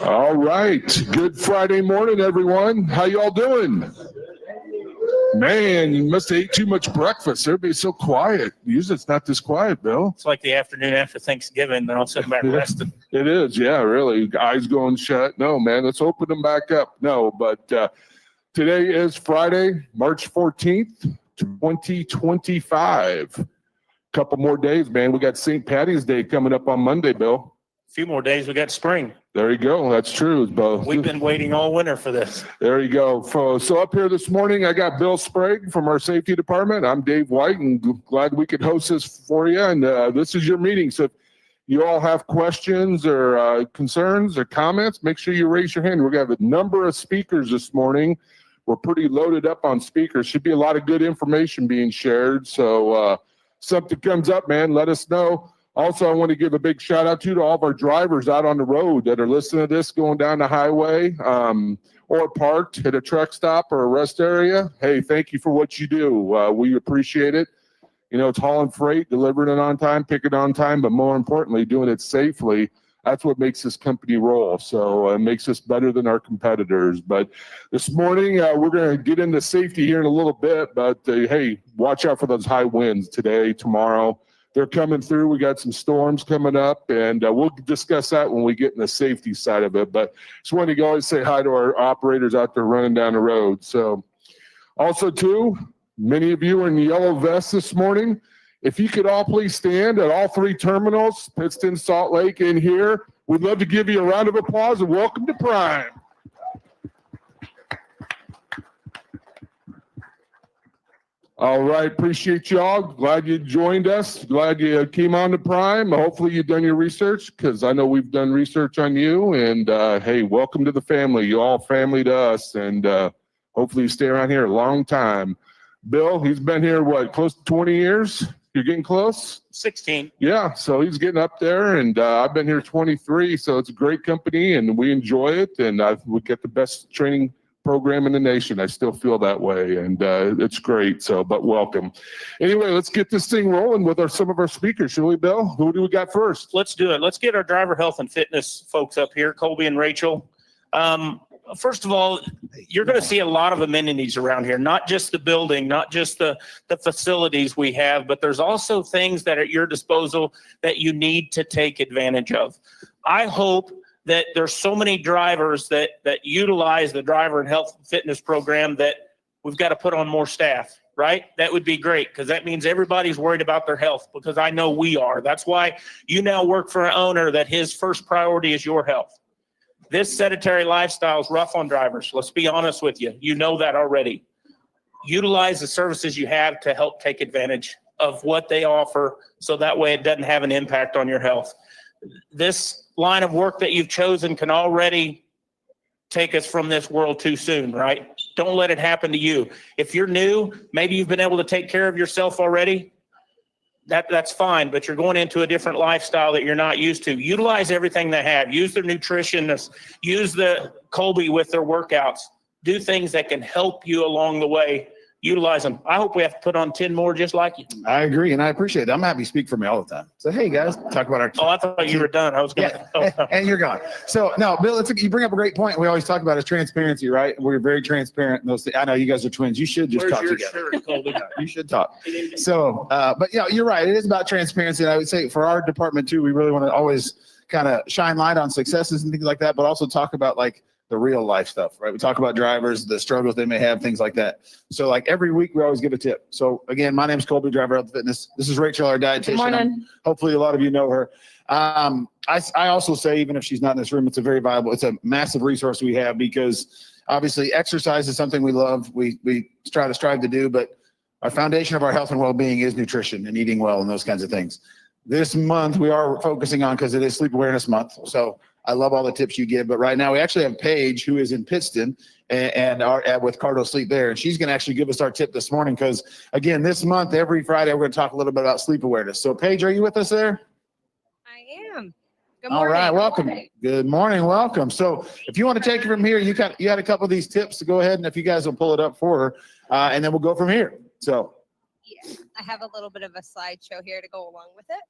All right. Good Friday morning, everyone. How y'all doing? Man, you must have ate too much breakfast. Everybody's so quiet. Usually it's not this quiet, Bill. It's like the afternoon after Thanksgiving. They're all sitting back resting. It is, yeah, really. Eyes going shut. No, man, let's open them back up. No, but today is Friday, March 14th, 2025. Couple more days, man. We got St. Patty's Day coming up on Monday, Bill. A few more days, we got spring. There you go. That's true, Bill. We've been waiting all winter for this. There you go. So up here this morning, I got Bill Sprague from our safety department. I'm Dave White, and glad we could host this for you. And this is your meeting. So if you all have questions or concerns or comments, make sure you raise your hand. We're going to have a number of speakers this morning. We're pretty loaded up on speakers. Should be a lot of good information being shared. So something comes up, man, let us know. Also, I want to give a big shout out to all of our drivers out on the road that are listening to this going down the highway or parked at a truck stop or a rest area. Hey, thank you for what you do. We appreciate it. You know, it's hauling freight, delivering it on time, picking it on time, but more importantly, doing it safely. That's what makes this company roll. So it makes us better than our competitors. But this morning, we're going to get into safety here in a little bit. But hey, watch out for those high winds today, tomorrow. They're coming through. We got some storms coming up, and we'll discuss that when we get in the safety side of it. But just wanted to always say hi to our operators out there running down the road. So also, too, many of you are in the yellow vests this morning. If you could all please stand at all three terminals, Pittston, Salt Lake, and here, we'd love to give you a round of applause and welcome to Prime. All right, appreciate y'all. Glad you joined us. Glad you came on to Prime. Hopefully you've done your research, because I know we've done research on you. And hey, welcome to the family. You all family to us, and hopefully you stay around here a long time. Bill, he's been here, what, close to 20 years? You're getting close? 16. Yeah, so he's getting up there, and I've been here 23, so it's a great company, and we enjoy it, and we get the best training program in the nation. I still feel that way, and it's great. So, but welcome. Anyway, let's get this thing rolling with some of our speakers, shall we, Bill? Who do we got first? Let's do it. Let's get our driver health and fitness folks up here, Colby and Rachel. First of all, you're going to see a lot of amenities around here, not just the building, not just the facilities we have, but there's also things that are at your disposal that you need to take advantage of. I hope that there's so many drivers that utilize the driver and health and fitness program that we've got to put on more staff, right? That would be great, because that means everybody's worried about their health, because I know we are. That's why you now work for an owner that his first priority is your health. This sedentary lifestyle is rough on drivers. Let's be honest with you. You know that already. Utilize the services you have to help take advantage of what they offer, so that way it doesn't have an impact on your health. This line of work that you've chosen can already take us from this world too soon, right? Don't let it happen to you. If you're new, maybe you've been able to take care of yourself already. That's fine, but you're going into a different lifestyle that you're not used to. Utilize everything they have. Use their nutritionists. Use the Colby with their workouts. Do things that can help you along the way. Utilize them. I hope we have to put on 10 more just like you. I agree, and I appreciate it. I'm happy to speak for me all the time. So, hey, guys, talk about our... Oh, I thought you were done. I was going to... and you're gone. So, no, Bill, you bring up a great point. We always talk about is transparency, right? We're very transparent in those things. I know you guys are twins. You should just talk together. You should talk. So, but, yeah, you're right. It is about transparency, and I would say for our department, too, we really want to always kind of shine light on successes and things like that, but also talk about, like, the real life stuff, right? We talk about drivers, the struggles they may have, things like that. So like every week we always give a tip. So again, my name is Colby, Driver Health Fitness. This is Rachel, our dietitian. Good morning. Hopefully a lot of you know her. I also say, even if she's not in this room, it's a massive resource we have, because obviously exercise is something we love. We try to strive to do, but our foundation of our health and well-being is nutrition and eating well and those kinds of things. This month we are focusing on, because it is Sleep Awareness Month. So I love all the tips you give, but right now we actually have Paige, who is in Pittston and with Cardo Sleep there, and she's going to actually give us our tip this morning, because again, this month, every Friday, we're going to talk a little bit about sleep awareness. So Paige, are you with us there? I am. Good All morning. right, welcome. Good morning, welcome. So if you want to take it from here, you had a couple of these tips to go ahead, and if you guys will pull it up for her, and then we'll go from here. So Yeah, I have a little bit of a slideshow here to go along with it.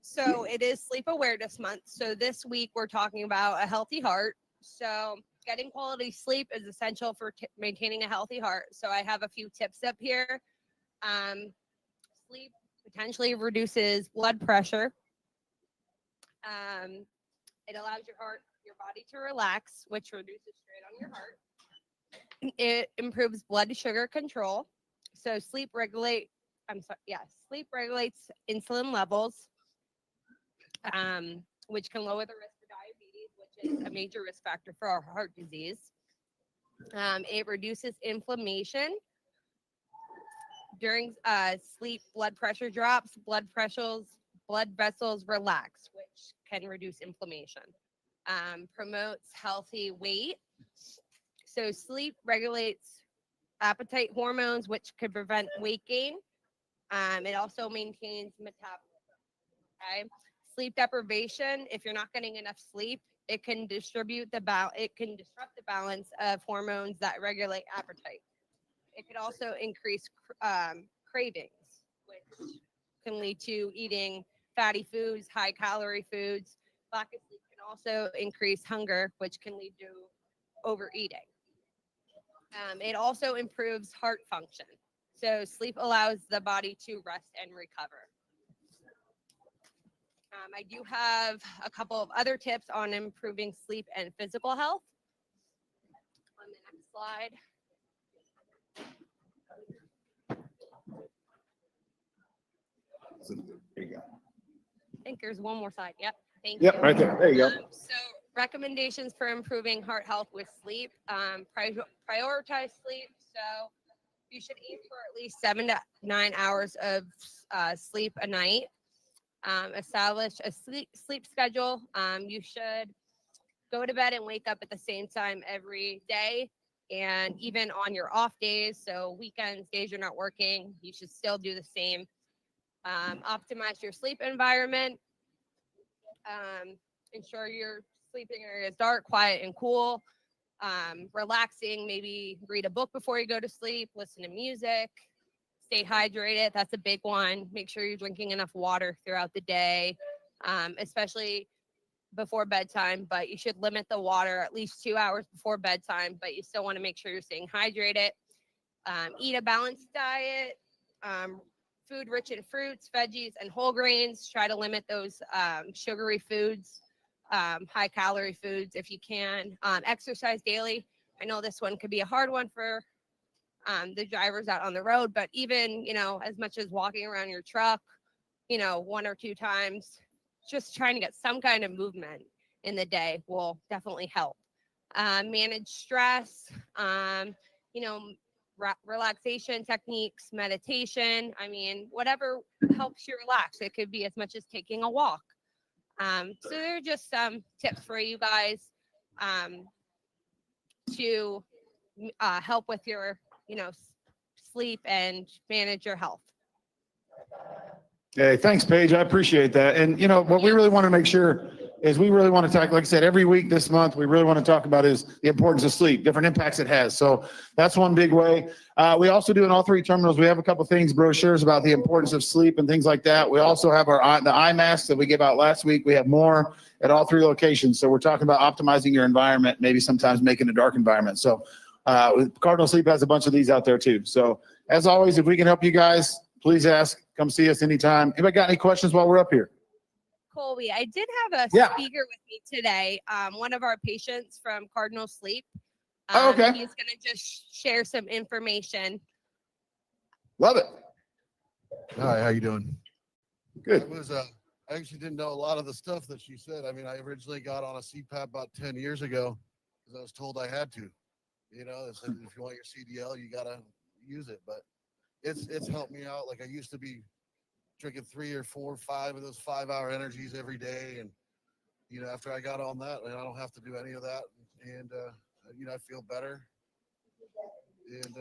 So it is Sleep Awareness Month. So this week we're talking about a healthy heart. So getting quality sleep is essential for maintaining a healthy heart. So I have a few tips up here. Sleep potentially reduces blood pressure. It allows your body to relax, which reduces strain on your heart. It improves blood sugar control. So sleep regulates insulin levels, which can lower the risk for diabetes, which is a major risk factor for our heart disease. It reduces inflammation. During sleep, blood pressure drops, blood vessels relax, which can reduce inflammation. Promotes healthy weight. So sleep regulates appetite hormones, which could prevent weight gain. It also maintains metabolism. Okay. Sleep deprivation, if you're not getting enough sleep, it can disrupt the balance of hormones that regulate appetite. It could also increase cravings, which can lead to eating fatty foods, high calorie foods. Lack of sleep can also increase hunger, which can lead to overeating. It also improves heart function. So sleep allows the body to rest and recover. I do have a couple of other tips on improving sleep and physical health. On the next slide. There you go. I think there's one more slide. Yep. Thank Yep, you. right there. There you go. So recommendations for improving heart health with sleep. Prioritize sleep. So you should aim for at least 7 to 9 hours of sleep a night. Establish a sleep schedule. You should go to bed and wake up at the same time every day, and even on your off days. So weekends, days you're not working, you should still do the same. Optimize your sleep environment. Ensure your sleeping area is dark, quiet, and cool. Relaxing, maybe read a book before you go to sleep, listen to music, stay hydrated. That's a big one. Make sure you're drinking enough water throughout the day, especially before bedtime, but you should limit the water at least 2 hours before bedtime, but you still want to make sure you're staying hydrated. Eat a balanced diet, food rich in fruits, veggies, and whole grains. Try to limit those sugary foods, high calorie foods if you can. Exercise daily. I know this one could be a hard one for the drivers out on the road, but even, as much as walking around your truck, 1 or 2 times, just trying to get some kind of movement in the day will definitely help. Manage stress, relaxation techniques, meditation. I mean, whatever helps you relax. It could be as much as taking a walk. So there are just some tips for you guys to help with your, sleep and manage your health. Hey, thanks, Paige. I appreciate that. And what we really want to make sure is we really want to talk, like I said, every week this month, we really want to talk about is the importance of sleep, different impacts it has. So that's one big way. We also do in all 3 terminals, we have a couple things, brochures about the importance of sleep and things like that. We also have the eye masks that we gave out last week. We have more at all 3 locations. So we're talking about optimizing your environment, maybe sometimes making a dark environment. So Cardinal Sleep has a bunch of these out there too. So as always, if we can help you guys, please ask. Come see us anytime. Anybody got any questions while we're up here? Colby, I did have a Yeah. speaker with me today. One of our patients from Cardinal Sleep. Oh, okay. He's going to just share some information. Love it. Hi, how you doing? Good. I actually didn't know a lot of the stuff that she said. I mean, I originally got on a CPAP about 10 years ago because I was told I had to. They said if you want your CDL, you gotta use it. But it's helped me out. Like I used to be drinking 3 or 4 or 5 of those 5-hour energies every day, and after I got on that, I don't have to do any of that, and I feel better, and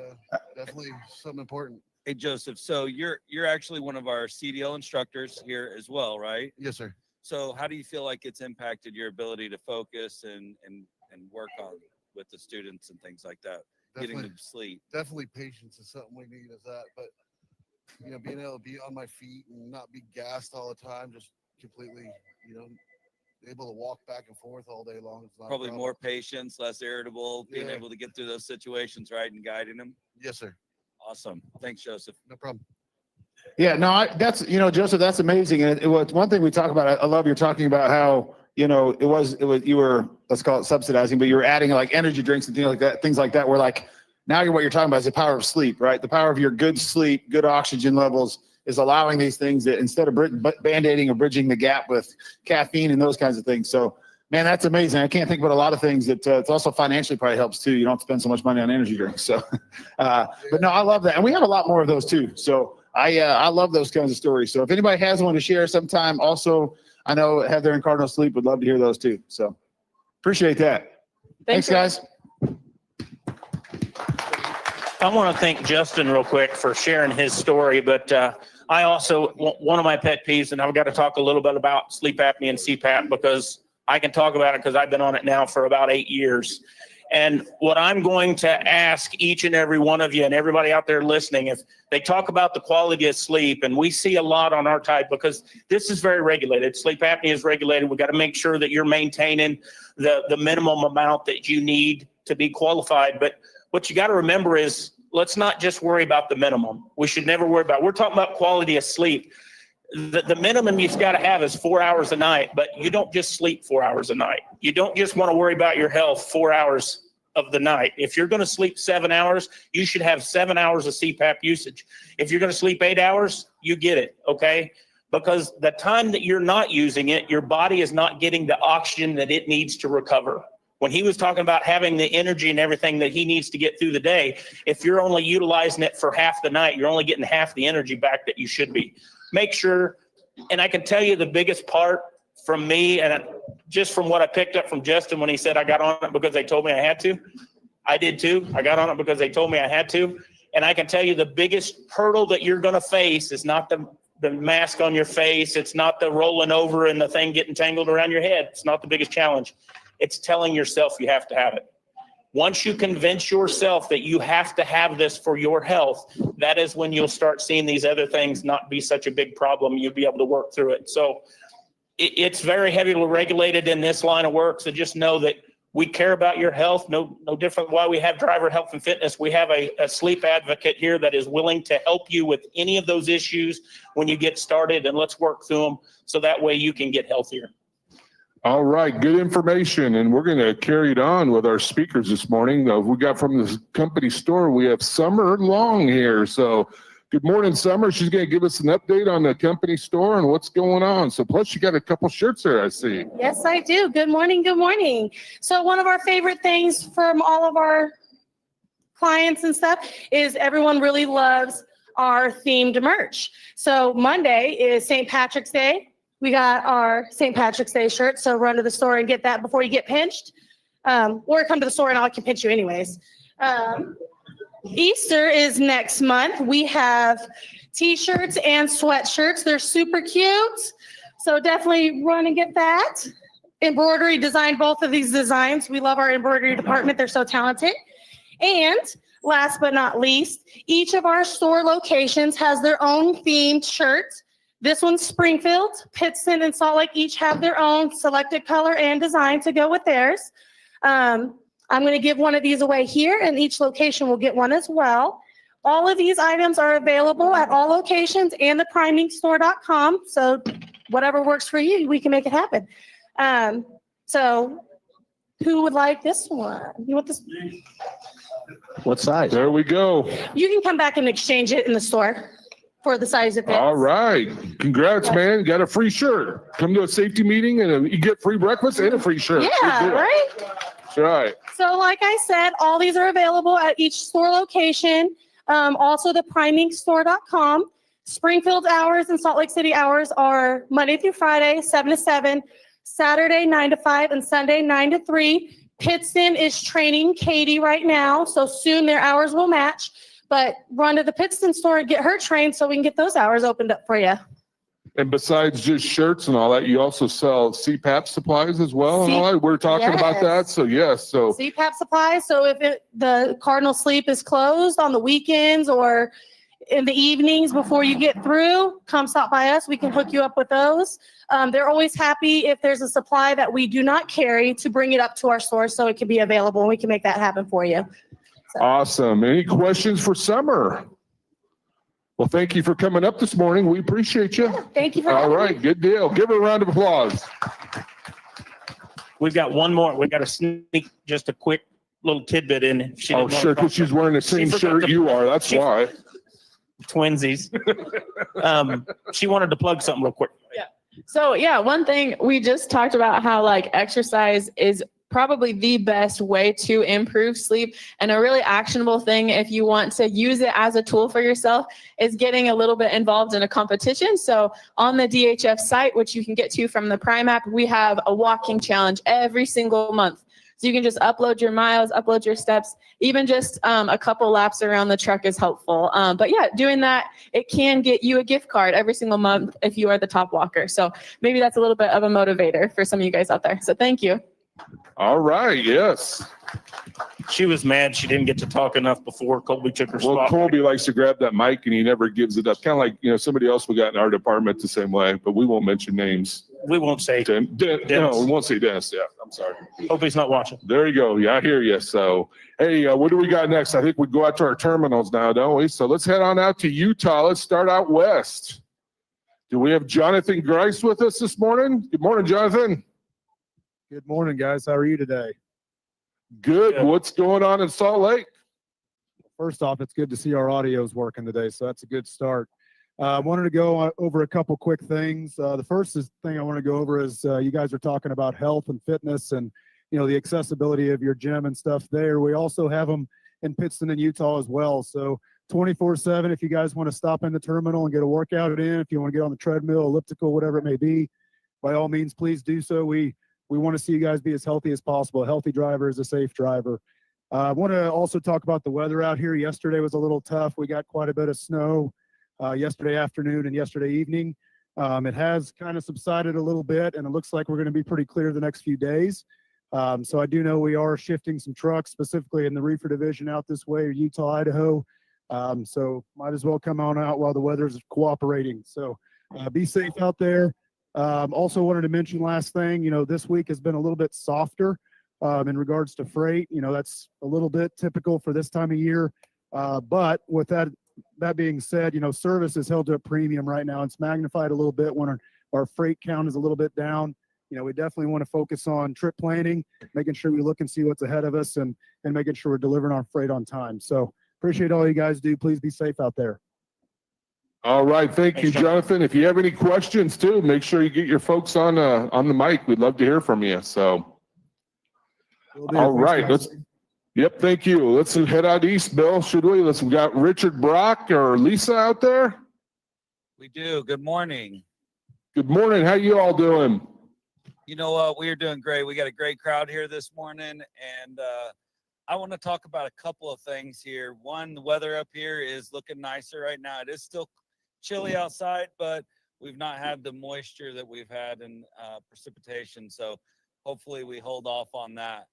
definitely something important. Hey, Joseph, so you're actually one of our CDL instructors here as well, right? Yes, sir. So how do you feel like it's impacted your ability to focus and work on with the students and things like that, getting them to sleep? Definitely patience is something we need as that, but being able to be on my feet and not be gassed all the time, just completely, able to walk back and forth all day long. It's not a Probably problem. more patience, less irritable, being Yeah. able to get through those situations, right, and guiding them. Yes, sir. Awesome. Thanks, Joseph. No problem. Yeah, no, that's, Joseph, that's amazing. And it was one thing we talk about. I love you're talking about how, you were, let's call it subsidizing, but you were adding like energy drinks and things like that. Where like now what you're talking about is the power of sleep, right? The power of your good sleep, good oxygen levels is allowing these things that instead of band-aiding or bridging the gap with caffeine and those kinds of things. So, man, that's amazing. I can't think about a lot of things that it's also financially probably helps too. You don't have to spend so much money on energy drinks. So, but no, I love that. And we have a lot more of those too. So I love those kinds of stories. So if anybody has one to share sometime, also, I know Heather and Cardinal Sleep would love to hear those too. So appreciate that. Thanks, guys. I want to thank Justin real quick for sharing his story, but I also, one of my pet peeves, and I've got to talk a little bit about sleep apnea and CPAP because I can talk about it because I've been on it now for about 8 years. And what I'm going to ask each and every one of you and everybody out there listening, if they talk about the quality of sleep, and we see a lot on our type because this is very regulated. Sleep apnea is regulated. We got to make sure that you're maintaining the minimum amount that you need to be qualified. But what you got to remember is let's not just worry about the minimum. We should never worry about, we're talking about quality of sleep. The minimum you've got to have is 4 hours a night, but you don't just sleep 4 hours a night. You don't just want to worry about your health 4 hours of the night. If you're going to sleep 7 hours, you should have 7 hours of CPAP usage. If you're going to sleep 8 hours, you get it, okay? Because the time that you're not using it, your body is not getting the oxygen that it needs to recover. When he was talking about having the energy and everything that he needs to get through the day, if you're only utilizing it for half the night, you're only getting half the energy back that you should be. Make sure, and I can tell you the biggest part from me, and just from what I picked up from Justin when he said I got on it because they told me I had to. I did too. I got on it because they told me I had to. And I can tell you the biggest hurdle that you're going to face is not the mask on your face. It's not the rolling over and the thing getting tangled around your head. It's not the biggest challenge. It's telling yourself you have to have it. Once you convince yourself that you have to have this for your health, that is when you'll start seeing these other things not be such a big problem. You'll be able to work through it. So it's very heavily regulated in this line of work. So just know that we care about your health. No different why we have Driver Health and Fitness. We have a sleep advocate here that is willing to help you with any of those issues when you get started, and let's work through them so that way you can get healthier. All right, good information, and we're going to carry it on with our speakers this morning. We got from the company store, we have Summer Long here. So good morning, Summer. She's going to give us an update on the company store and what's going on. So plus you got a couple shirts there, I see. Yes, I do. Good morning. Good morning. So one of our favorite things from all of our clients and stuff is everyone really loves our themed merch. So Monday is St. Patrick's Day. We got our St. Patrick's Day shirt. So run to the store and get that before you get pinched. Or come to the store and I can pinch you anyways. Easter is next month. We have t-shirts and sweatshirts. They're super cute. So definitely run and get that. Embroidery designed both of these designs. We love our embroidery department. They're so talented. And last but not least, each of our store locations has their own themed shirt. This one's Springfield, Pittston, and Salt Lake each have their own selected color and design to go with theirs. I'm going to give one of these away here, and each location will get one as well. All of these items are available at all locations and the primingstore.com. So whatever works for you, we can make it happen. So who would like this one? You want this? What size? There we go. You can come back and exchange it in the store for the size it fits. All right. Congrats, man. Got a free shirt. Come to a safety meeting and you get free breakfast and a free shirt. Yeah, Good deal. right? That's right. So like I said, all these are available at each store location. Also the primingstore.com. Springfield hours and Salt Lake City hours are Monday through Friday, 7 to 7, Saturday, 9 to 5, and Sunday, 9 to 3. Pittston is training Katie right now, so soon their hours will match. But run to the Pittston store and get her trained so we can get those hours opened up for you. And besides just shirts and all that, you also sell CPAP supplies as well and all that. We're talking about that. So yes, so CPAP supplies. So if the Cardinal Sleep is closed on the weekends or in the evenings before you get through, come stop by us. We can hook you up with those. They're always happy if there's a supply that we do not carry to bring it up to our store so it can be available and we can make that happen for you. Awesome. Any questions for Summer? Well, thank you for coming up this morning. We appreciate you. Thank you for All having me. right, good deal. Give her a round of applause. We've got one more. We got to sneak just a quick little tidbit in. If she Oh, didn't wanna sure, talk because she's wearing the same forgot shirt to- you are. That's she- why. Twinsies. She wanted to plug something real quick. So yeah, one thing we just talked about how like exercise is probably the best way to improve sleep, and a really actionable thing if you want to use it as a tool for yourself is getting a little bit involved in a competition. So on the DHF site, which you can get to from the Prime app, we have a walking challenge every single month. So you can just upload your miles, upload your steps, even just a couple laps around the truck is helpful. But yeah, doing that, it can get you a gift card every single month if you are the top walker. So maybe that's a little bit of a motivator for some of you guys out there. So thank you. All right, yes. She was mad she didn't get to talk enough before Colby took her Well, spot. Colby likes to grab that mic and he never gives it up. Kind of like, somebody else we got in our department the same way, but we won't mention names. We won't say. No, we won't say Dennis. Yeah, I'm sorry. Hope he's not watching. There you go. Yeah, I hear you. So, hey, what do we got next? I think we go out to our terminals now, don't we? So let's head on out to Utah. Let's start out west. Do we have Jonathan Grice with us this morning? Good morning, Jonathan. Good morning, guys. How are you today? Good. Good. What's going on in Salt Lake? First off, it's good to see our audio's working today, so that's a good start. I wanted to go over a couple quick things. The first thing I want to go over is you guys are talking about health and fitness and the accessibility of your gym and stuff there. We also have them in Pittston and Utah as well. So 24/7, if you guys want to stop in the terminal and get a workout in, if you want to get on the treadmill, elliptical, whatever it may be, by all means, please do so. We want to see you guys be as healthy as possible. A healthy driver is a safe driver. I want to also talk about the weather out here. Yesterday was a little tough. We got quite a bit of snow yesterday afternoon and yesterday evening. It has kind of subsided a little bit, and it looks like we're going to be pretty clear the next few days. So I do know we are shifting some trucks, specifically in the reefer division out this way, Utah, Idaho. So might as well come on out while the weather's cooperating. So be safe out there. Also wanted to mention last thing, this week has been a little bit softer in regards to freight. That's a little bit typical for this time of year. But with that being said, service is held to a premium right now. It's magnified a little bit when our freight count is a little bit down. We definitely want to focus on trip planning, making sure we look and see what's ahead of us and making sure we're delivering our freight on time. So appreciate all you guys do. Please be safe out there. All right. Thank you, Thanks, Jonathan. If you have any questions too, make sure you get your folks on the mic. We'd love to hear from you. So, Will do. all Thanks, right. guys. Yep. Thank you. Let's head out east, Bill. Should we? We got Richard Brock or Lisa out there. We do. Good morning. Good morning. How you all doing? You know what? We are doing great. We got a great crowd here this morning, and I want to talk about a couple of things here. One, the weather up here is looking nicer right now. It is still chilly outside, but we've not had the moisture that we've had in precipitation. So hopefully we hold off on that.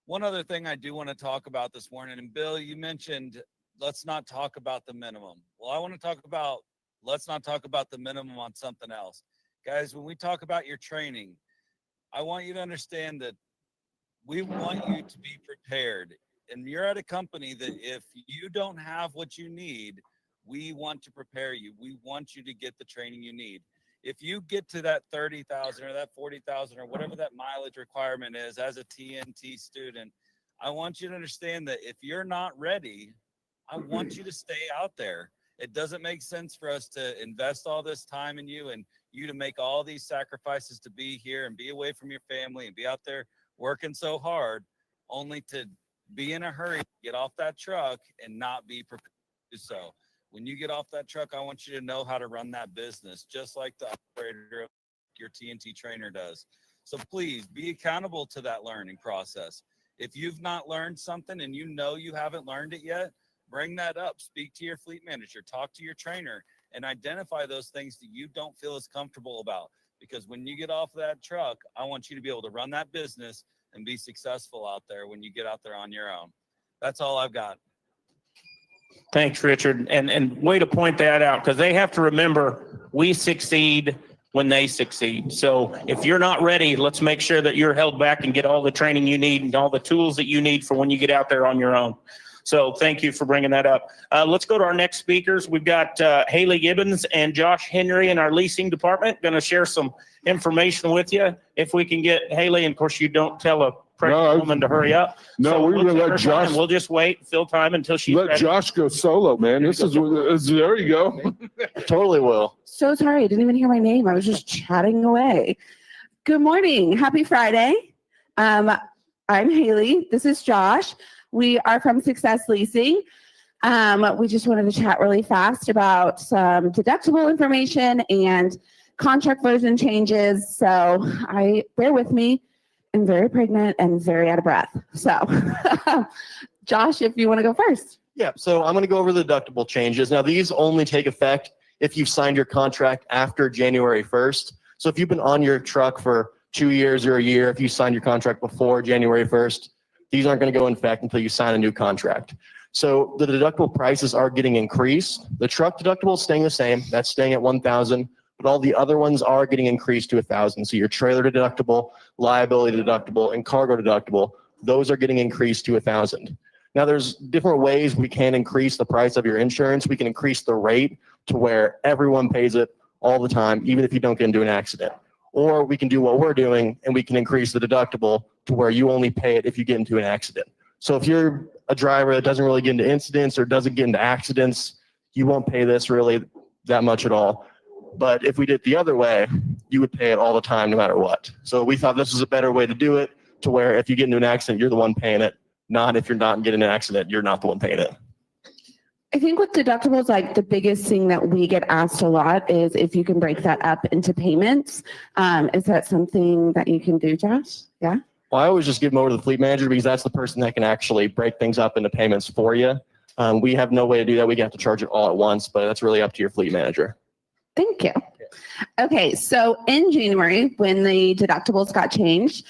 One other thing I do want to talk about this morning, and Bill, you mentioned, let's not talk about the minimum. Well, I want to talk about, let's not talk about the minimum on something else. Guys, when we talk about your training, I want you to understand that we want you to be prepared. And you're at a company that if you don't have what you need, we want to prepare you. We want you to get the training you need. If you get to that 30,000 or that 40,000 or whatever that mileage requirement is as a TNT student, I want you to understand that if you're not ready, I want you to stay out there. It doesn't make sense for us to invest all this time in you and you to make all these sacrifices to be here and be away from your family and be out there working so hard, only to be in a hurry, get off that truck and not be prepared to do so. When you get off that truck, I want you to know how to run that business, just like the operator of your TNT trainer does. So please be accountable to that learning process. If you've not learned something and you know you haven't learned it yet, bring that up. Speak to your fleet manager, talk to your trainer, and identify those things that you don't feel as comfortable about. Because when you get off that truck, I want you to be able to run that business and be successful out there when you get out there on your own. That's all I've got. Thanks, Richard. And way to point that out, because they have to remember we succeed when they succeed. So if you're not ready, let's make sure that you're held back and get all the training you need and all the tools that you need for when you get out there on your own. So thank you for bringing that up. Let's go to our next speakers. We've got Haley Gibbons and Josh Henry in our leasing department, going to share some information with you. If we can get Haley, and of course you don't tell a pregnant woman to hurry up. No, So we're we'll gonna take let our Josh- time. We'll just wait, fill time until she's Let ready. Josh go solo, man. This is, there you go. Totally will. So sorry, I didn't even hear my name. I was just chatting away. Good morning. Happy Friday. I'm Haley. This is Josh. We are from Success Leasing. We just wanted to chat really fast about some deductible information and contract version changes. So bear with me. I'm very pregnant and very out of breath. So Josh, if you want to go first. Yeah, so I'm going to go over the deductible changes. Now, these only take effect if you've signed your contract after January 1st. So if you've been on your truck for 2 years or a year, if you signed your contract before January 1st, these aren't going to go in effect until you sign a new contract. So the deductible prices are getting increased. The truck deductible is staying the same. That's staying at $1,000, but all the other ones are getting increased to $1,000. So your trailer deductible, liability deductible, and cargo deductible, those are getting increased to $1,000. Now, there's different ways we can increase the price of your insurance. We can increase the rate to where everyone pays it all the time, even if you don't get into an accident. Or we can do what we're doing, and we can increase the deductible to where you only pay it if you get into an accident. So if you're a driver that doesn't really get into incidents or doesn't get into accidents, you won't pay this really that much at all. But if we did it the other way, you would pay it all the time, no matter what. So we thought this was a better way to do it, to where if you get into an accident, you're the one paying it. Not if you're not getting an accident, you're not the one paying it. I think with deductibles, like the biggest thing that we get asked a lot is if you can break that up into payments. Is that something that you can do, Josh? Yeah. Well, I always just give them over to the fleet manager because that's the person that can actually break things up into payments for you. We have no way to do that. We have to charge it all at once, but that's really up to your fleet manager. Thank you. Okay, so in January, when the deductibles got changed,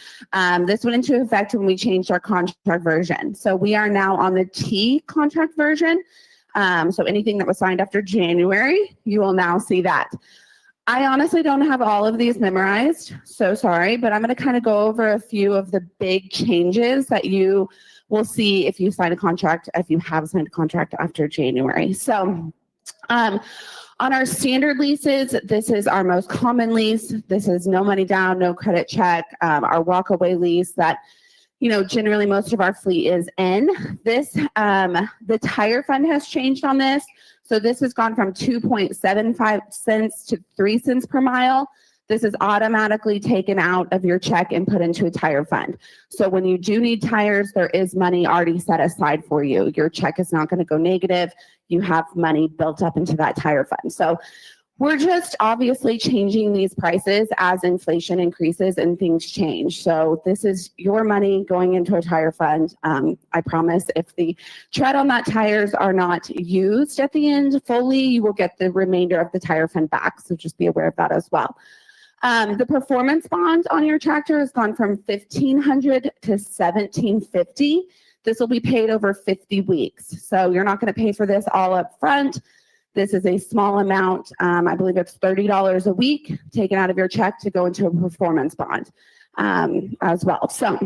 this went into effect when we changed our contract version. So we are now on the T contract version. So anything that was signed after January, you will now see that. I honestly don't have all of these memorized, so sorry, but I'm going to kind of go over a few of the big changes that you will see if you sign a contract, if you have signed a contract after January. So on our standard leases, this is our most common lease. This is no money down, no credit check, our walkaway lease that, you know, generally most of our fleet is in. This, the tire fund has changed on this. So this has gone from 2.75 cents to 3 cents per mile. This is automatically taken out of your check and put into a tire fund. So when you do need tires, there is money already set aside for you. Your check is not going to go negative. You have money built up into that tire fund. So we're just obviously changing these prices as inflation increases and things change. So this is your money going into a tire fund. I promise if the tread on that tires are not used at the end fully, you will get the remainder of the tire fund back. So just be aware of that as well. The performance bond on your tractor has gone from $1,500 to $1,750. This will be paid over 50 weeks. So you're not going to pay for this all up front. This is a small amount. I believe it's $30 a week taken out of your check to go into a performance bond as well. So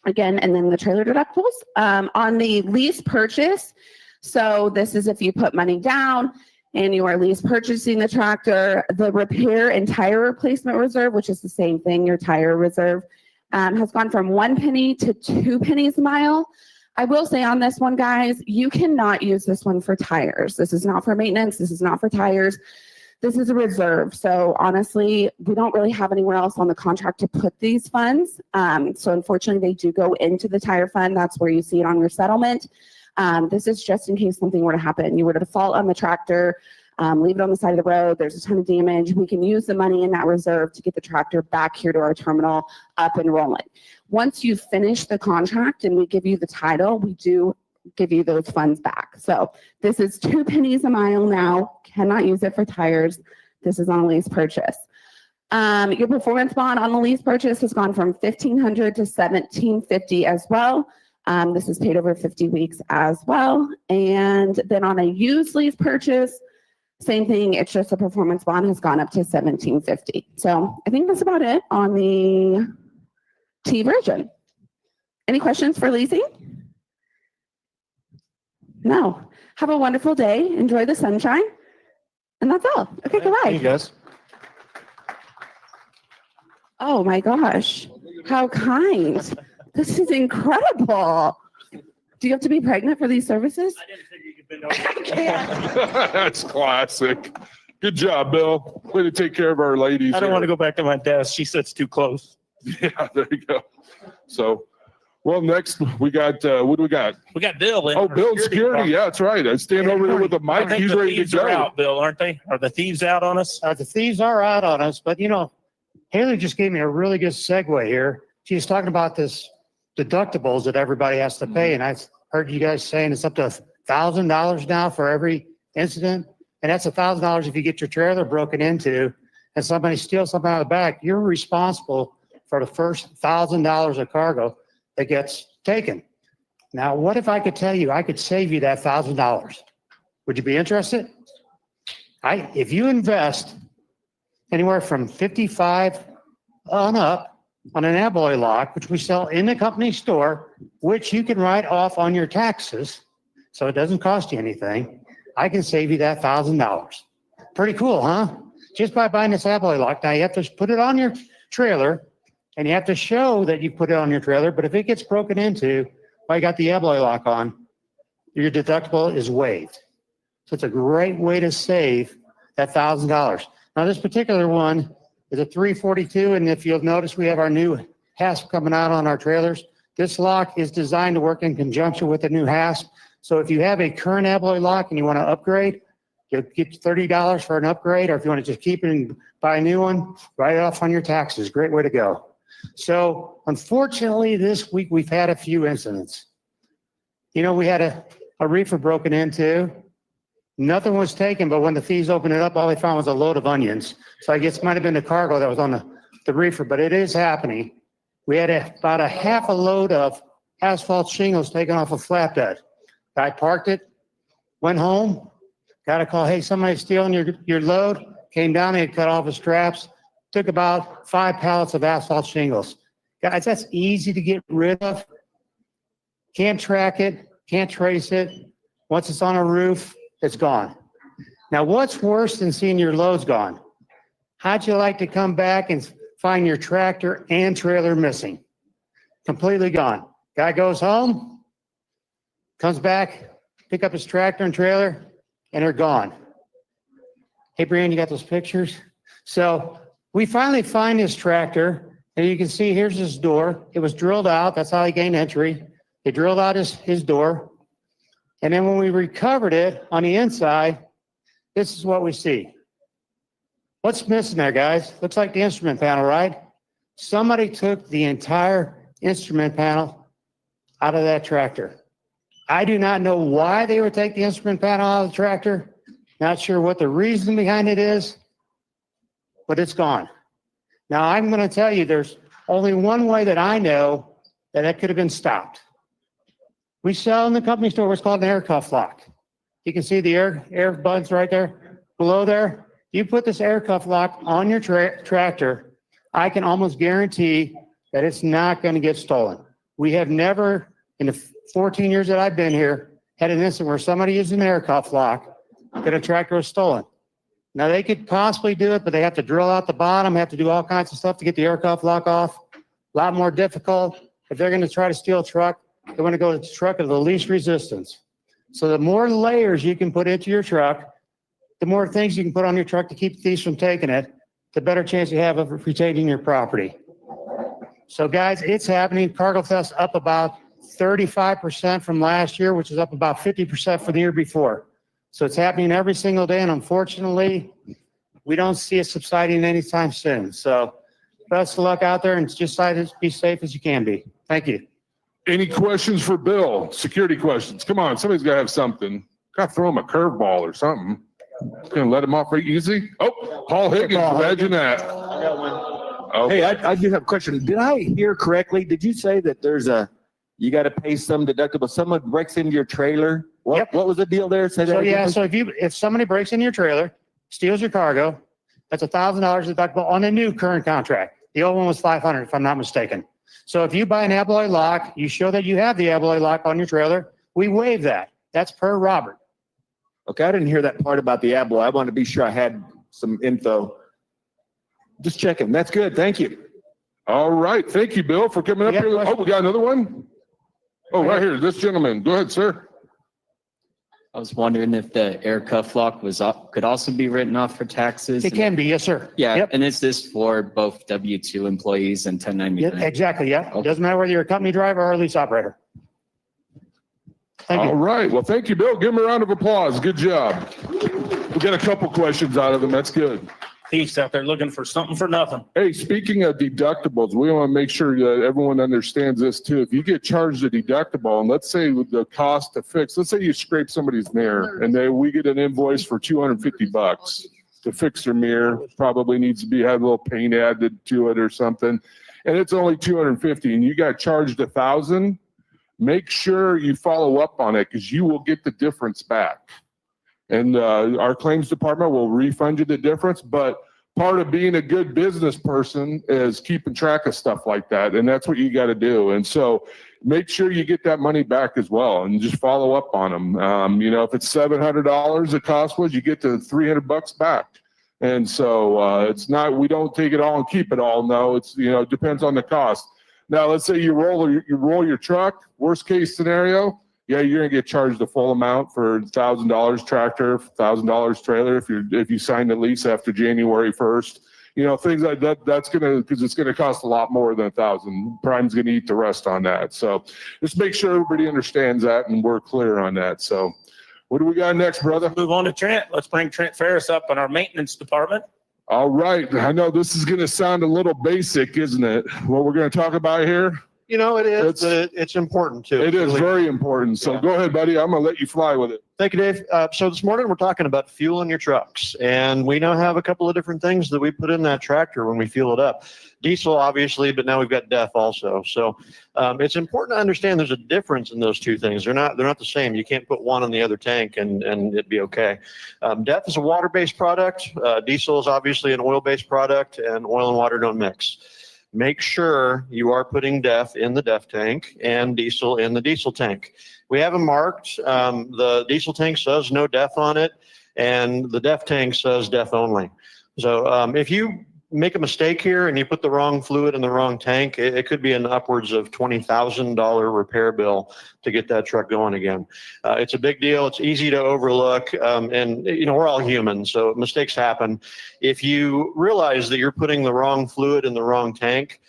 again, and then the trailer deductibles on the lease purchase. So this is if you put money down and you are lease purchasing the tractor, the repair and tire replacement reserve, which is the same thing, your tire reserve, has gone from 1 penny to 2 pennies a mile. I will say on this one, guys, you cannot use this one for tires. This is not for maintenance. This is not for tires. This is a reserve. So honestly, we don't really have anywhere else on the contract to put these funds. So unfortunately, they do go into the tire fund. That's where you see it on your settlement. This is just in case something were to happen. You were to default on the tractor, leave it on the side of the road. There's a ton of damage. We can use the money in that reserve to get the tractor back here to our terminal up and rolling. Once you finish the contract and we give you the title, we do give you those funds back. So this is 2 pennies a mile now. Cannot use it for tires. This is on a lease purchase. Your performance bond on the lease purchase has gone from $1,500 to $1,750 as well. This is paid over 50 weeks as well. And then on a used lease purchase, same thing. It's just the performance bond has gone up to $1,750. So I think that's about it on the T version. Any questions for leasing? No. Have a wonderful day. Enjoy the sunshine. And that's all. Okay, Thank you, goodbye. guys. Oh my gosh. How kind. This is incredible. Do you have to be pregnant for these services? I didn't figure you could bend over. That's classic. Good job, Bill. Way to take care of our ladies. I don't want to here. go back to my desk. She sits too close. Yeah, there you go. So, well, next we got, what do we got? We got Bill in. Oh, for Bill Security. Yeah, that's right. I stand over here with the I mic. think He's the ready to thieves are go. out, Bill, aren't they? Are the thieves out on us? The thieves are out on us, but Haley just gave me a really good segue here. She was talking about this deductibles that everybody has to pay. And I heard you guys saying it's up to $1,000 now for every incident. And that's $1,000 if you get your trailer broken into and somebody steals something out of the back. You're responsible for the first $1,000 of cargo that gets taken. Now, what if I could tell you I could save you that $1,000? Would you be interested? If you invest anywhere from 55 on up on an alloy lock, which we sell in the company store, which you can write off on your taxes, so it doesn't cost you anything, I can save you that $1,000. Pretty cool, huh? Just by buying this alloy lock. Now you have to put it on your trailer and you have to show that you put it on your trailer, but if it gets broken into while you got the alloy lock on, your deductible is waived. So it's a great way to save that $1,000. Now this particular one is a 342, and if you'll notice, we have our new hasp coming out on our trailers. This lock is designed to work in conjunction with the new hasp. So if you have a current alloy lock and you want to upgrade, you'll get $30 for an upgrade, or if you want to just keep it and buy a new one, write it off on your taxes. Great way to go. So unfortunately, this week we've had a few incidents. We had a reefer broken into. Nothing was taken, but when the thieves opened it up, all they found was a load of onions. So I guess it might have been the cargo that was on the reefer, but it is happening. We had about a half a load of asphalt shingles taken off a flatbed. Guy parked it, went home, got a call, hey, somebody's stealing your load. Came down, he had cut off his straps, took about 5 pallets of asphalt shingles. Guys, that's easy to get rid of. Can't track it, can't trace it. Once it's on a roof, it's gone. Now, what's worse than seeing your loads gone? How'd you like to come back and find your tractor and trailer missing? Completely gone. Guy goes home, comes back, pick up his tractor and trailer, and they're gone. Hey, Brian, you got those pictures? So we finally find his tractor, and you can see here's his door. It was drilled out. That's how he gained entry. They drilled out his door. And then when we recovered it on the inside, this is what we see. What's missing there, guys? Looks like the instrument panel, right? Somebody took the entire instrument panel out of that tractor. I do not know why they would take the instrument panel out of the tractor. Not sure what the reason behind it is, but it's gone. Now, I'm going to tell you there's only one way that I know that it could have been stopped. We sell in the company store what's called an air cuff lock. You can see the air buds right there, below there. You put this air cuff lock on your tractor, I can almost guarantee that it's not going to get stolen. We have never, in the 14 years that I've been here, had an incident where somebody used an air cuff lock that a tractor was stolen. Now, they could possibly do it, but they have to drill out the bottom, have to do all kinds of stuff to get the air cuff lock off. A lot more difficult. If they're going to try to steal a truck, they want to go to the truck of the least resistance. So the more layers you can put into your truck, the more things you can put on your truck to keep thieves from taking it, the better chance you have of retaining your property. So guys, it's happening. Cargo theft up about 35% from last year, which is up about 50% from the year before. So it's happening every single day. And unfortunately, we don't see it subsiding anytime soon. So best of luck out there and just try to be safe as you can be. Thank you. Any questions for Bill? Security questions? Come on, somebody's got to have something. Got to throw him a curveball or something. Gonna let him off pretty easy. Oh, Paul Higgins, imagine that. Hey, I do have a question. Did I hear correctly? Did you say that there's a you got to pay some deductible. Someone breaks into your trailer. What, Yep. what was the deal there? Say that So yeah, again. so if somebody breaks in your trailer, steals your cargo, that's $1,000 deductible on the new current contract. The old one was 500 if I'm not mistaken. So if you buy an alloy lock, you show that you have the alloy lock on your trailer, we waive that. That's per Robert. Okay, I didn't hear that part about the alloy. I want to be sure I had some info. Just checking. That's good. Thank you. All right. Thank you, Bill, for coming up Yeah, here. Oh, question. we got another one? Oh, right here, this gentleman. Go ahead, sir. I was wondering if the air cuff lock could also be written off for taxes. It can be, yes, sir. Yeah, Yep. and is this for both W-2 employees and Yeah, 1099? exactly, yeah. Okay. Doesn't matter whether you're a company driver or a lease operator. Thank All you. right. Well, thank you, Bill. Give him a round of applause. Good job. We got a couple questions out of him. That's good. Peace out there looking for something for nothing. Hey, speaking of deductibles, we want to make sure that everyone understands this too. If you get charged a deductible, and let's say with the cost to fix, let's say you scrape somebody's mirror and then we get an invoice for $250 to fix their mirror, probably needs to be, have a little paint added to it or something. And it's only $250 and you got charged $1,000, make sure you follow up on it because you will get the difference back. And our claims department will refund you the difference, but part of being a good business person is keeping track of stuff like that. And that's what you got to do. And so make sure you get that money back as well and just follow up on them. You know, if it's $700 the cost was, you get the $300 back. And so it's not, we don't take it all and keep it all. No, it's, you know, it depends on the cost. Now, let's say you roll your truck, worst case scenario, yeah, you're gonna get charged the full amount for $1,000 tractor, $1,000 trailer if you sign the lease after January 1st. You know, things like that. That's because it's gonna cost a lot more than $1,000. Prime's gonna eat the rest on that. So just make sure everybody understands that and we're clear on that. So what do we got next, brother? Move on to Trent. Let's bring Trent Ferris up in our maintenance department. All right. I know this is gonna sound a little basic, isn't it? What we're gonna talk about here? You know, it is, It's- but it's important too. It is Really. very important. So Yeah. go ahead, buddy. I'm gonna let you fly with it. Thank you, Dave. So this morning we're talking about fuel in your trucks, and we now have a couple of different things that we put in that tractor when we fuel it up. Diesel, obviously, but now we've got DEF also. So it's important to understand there's a difference in those two things. They're not the same. You can't put one on the other tank and it'd be okay. DEF is a water-based product. Diesel is obviously an oil-based product, and oil and water don't mix. Make sure you are putting DEF in the DEF tank and diesel in the diesel tank. We have them marked. The diesel tank says no DEF on it, and the DEF tank says DEF only. So if you make a mistake here and you put the wrong fluid in the wrong tank, it could be an upwards of $20,000 repair bill to get that truck going again. It's a big deal. It's easy to overlook. And you know, we're all human, so mistakes happen. If you realize that you're putting the wrong fluid in the wrong tank,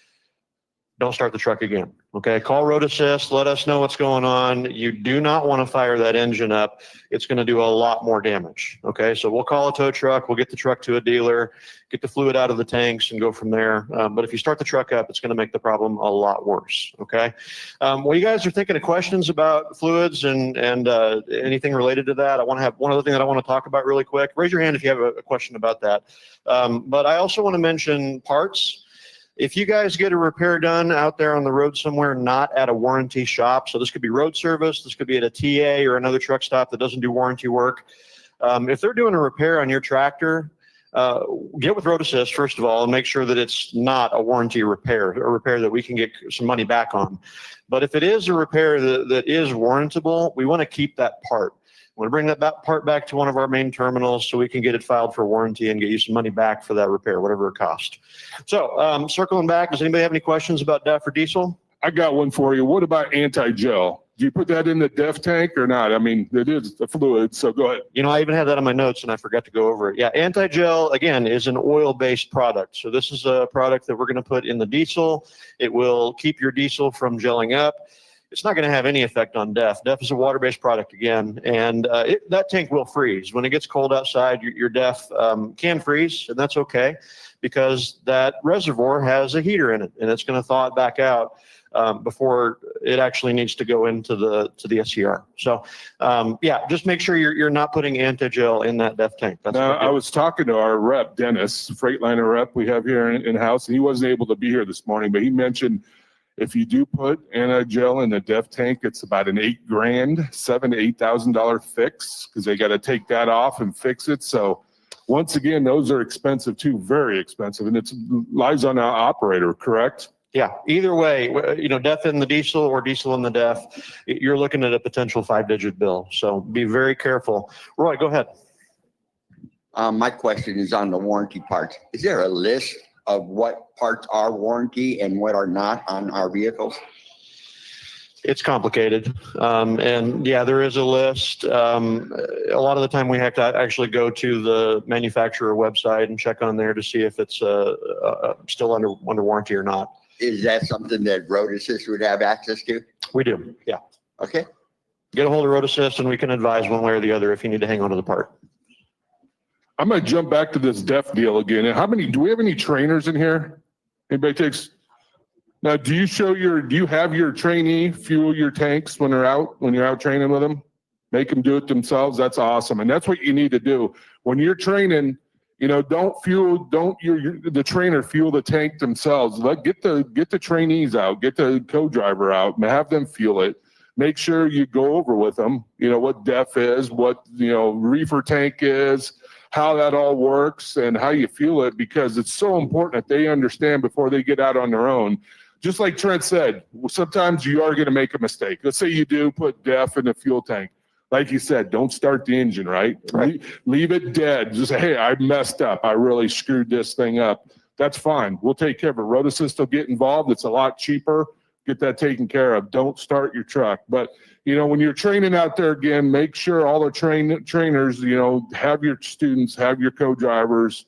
don't start the truck again. Okay, call Road Assist, let us know what's going on. You do not want to fire that engine up. It's going to do a lot more damage. Okay, so we'll call a tow truck, we'll get the truck to a dealer, get the fluid out of the tanks and go from there. But if you start the truck up, it's going to make the problem a lot worse. Okay, well, you guys are thinking of questions about fluids and anything related to that. I want to have one other thing that I want to talk about really quick. Raise your hand if you have a question about that. But I also want to mention parts. If you guys get a repair done out there on the road somewhere, not at a warranty shop, so this could be road service, this could be at a TA or another truck stop that doesn't do warranty work. If they're doing a repair on your tractor, get with Road Assist, first of all, and make sure that it's not a warranty repair, a repair that we can get some money back on. But if it is a repair that is warrantable, we want to keep that part. We want to bring that part back to one of our main terminals so we can get it filed for warranty and get you some money back for that repair, whatever it cost. So circling back, does anybody have any questions about DEF or diesel? I got one for you. What about anti-gel? Do you put that in the DEF tank or not? I mean, it is the fluid, so go ahead. You know, I even had that on my notes and I forgot to go over it. Yeah, anti-gel, again, is an oil-based product. So this is a product that we're going to put in the diesel. It will keep your diesel from gelling up. It's not going to have any effect on DEF. DEF is a water-based product again, and that tank will freeze. When it gets cold outside, your DEF can freeze, and that's okay because that reservoir has a heater in it, and it's going to thaw it back out before it actually needs to go into the SCR. So yeah, just make sure you're not putting anti-gel in that DEF tank. That's Now, what I was talking to our rep, Dennis, Freightliner rep we have here in-house, and he wasn't able to be here this morning, but he mentioned If you do put anti-gel in the DEF tank, it's about an $7,000 to $8,000 fix because they got to take that off and fix it. So once again, those are expensive too, very expensive, and it's lies on an operator, correct? Yeah, either way, DEF in the diesel or diesel in the DEF, you're looking at a potential 5-digit bill. So be very careful. Roy, go ahead. My question is on the warranty parts. Is there a list of what parts are warranty and what are not on our vehicles? It's complicated. And yeah, there is a list. A lot of the time we have to actually go to the manufacturer website and check on there to see if it's still under warranty or not. Is that something that Road Assist would have access to? We do, yeah. Okay. Get a hold of Road Assist and we can advise one way or the other if you need to hang on to the part. I'm going to jump back to this DEF deal again. And do we have any trainers in here? Anybody takes? Now, do you have your trainee fuel your tanks when you're out training with them? Make them do it themselves. That's awesome. And that's what you need to do. When you're training, don't the trainer fuel the tank themselves. Get the trainees out, get the co-driver out and have them fuel it. Make sure you go over with them, what DEF is, what, reefer tank is, how that all works and how you fuel it, because it's so important that they understand before they get out on their own. Just like Trent said, sometimes you are going to make a mistake. Let's say you do put DEF in the fuel tank. Like you said, don't start the engine, right? Leave it dead. Just say, hey, I messed up. I really screwed this thing up. That's fine. We'll take care of it. Road Assist will get involved. It's a lot cheaper. Get that taken care of. Don't start your truck. But, when you're training out there again, make sure all the trainers, have your students, have your co-drivers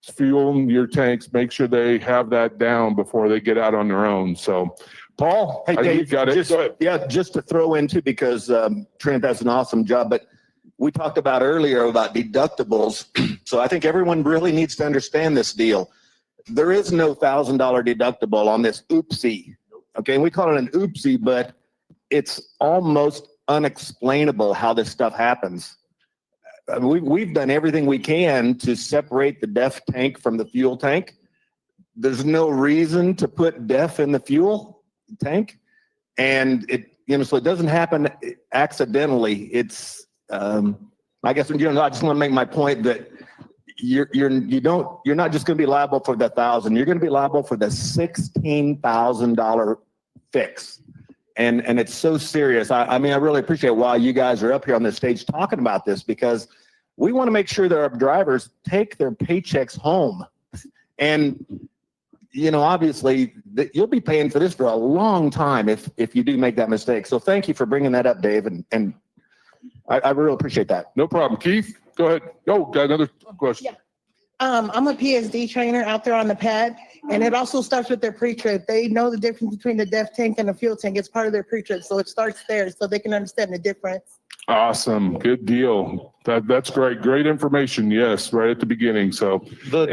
fuel your tanks. Make sure they have that down before they get out on their own. So, Paul, Hey, Dave, you got it. Go ahead. just to throw in too, because Trent does an awesome job, but we talked about earlier about deductibles. So I think everyone really needs to understand this deal. There is no $1,000 deductible on this oopsie. Okay, and we call it an oopsie, but it's almost unexplainable how this stuff happens. We've done everything we can to separate the DEF tank from the fuel tank. There's no reason to put DEF in the fuel tank, and so it doesn't happen accidentally. It's I guess I just want to make my point that you're not just going to be liable for the $1,000. You're going to be liable for the $16,000 fix. And it's so serious. I really appreciate why you guys are up here on this stage talking about this, because we want to make sure that our drivers take their paychecks home. And, obviously you'll be paying for this for a long time if you do make that mistake. So thank you for bringing that up, Dave. And I really appreciate that. No problem. Keith, go ahead. Oh, got another question. Yeah. I'm a PSD trainer out there on the pad, and it also starts with their pre-trip. They know the difference between the DEF tank and the fuel tank. It's part of their pre-trip, so it starts there so they can understand the difference. Awesome. Good deal. That's great. Great information. Yes, right at the beginning. So The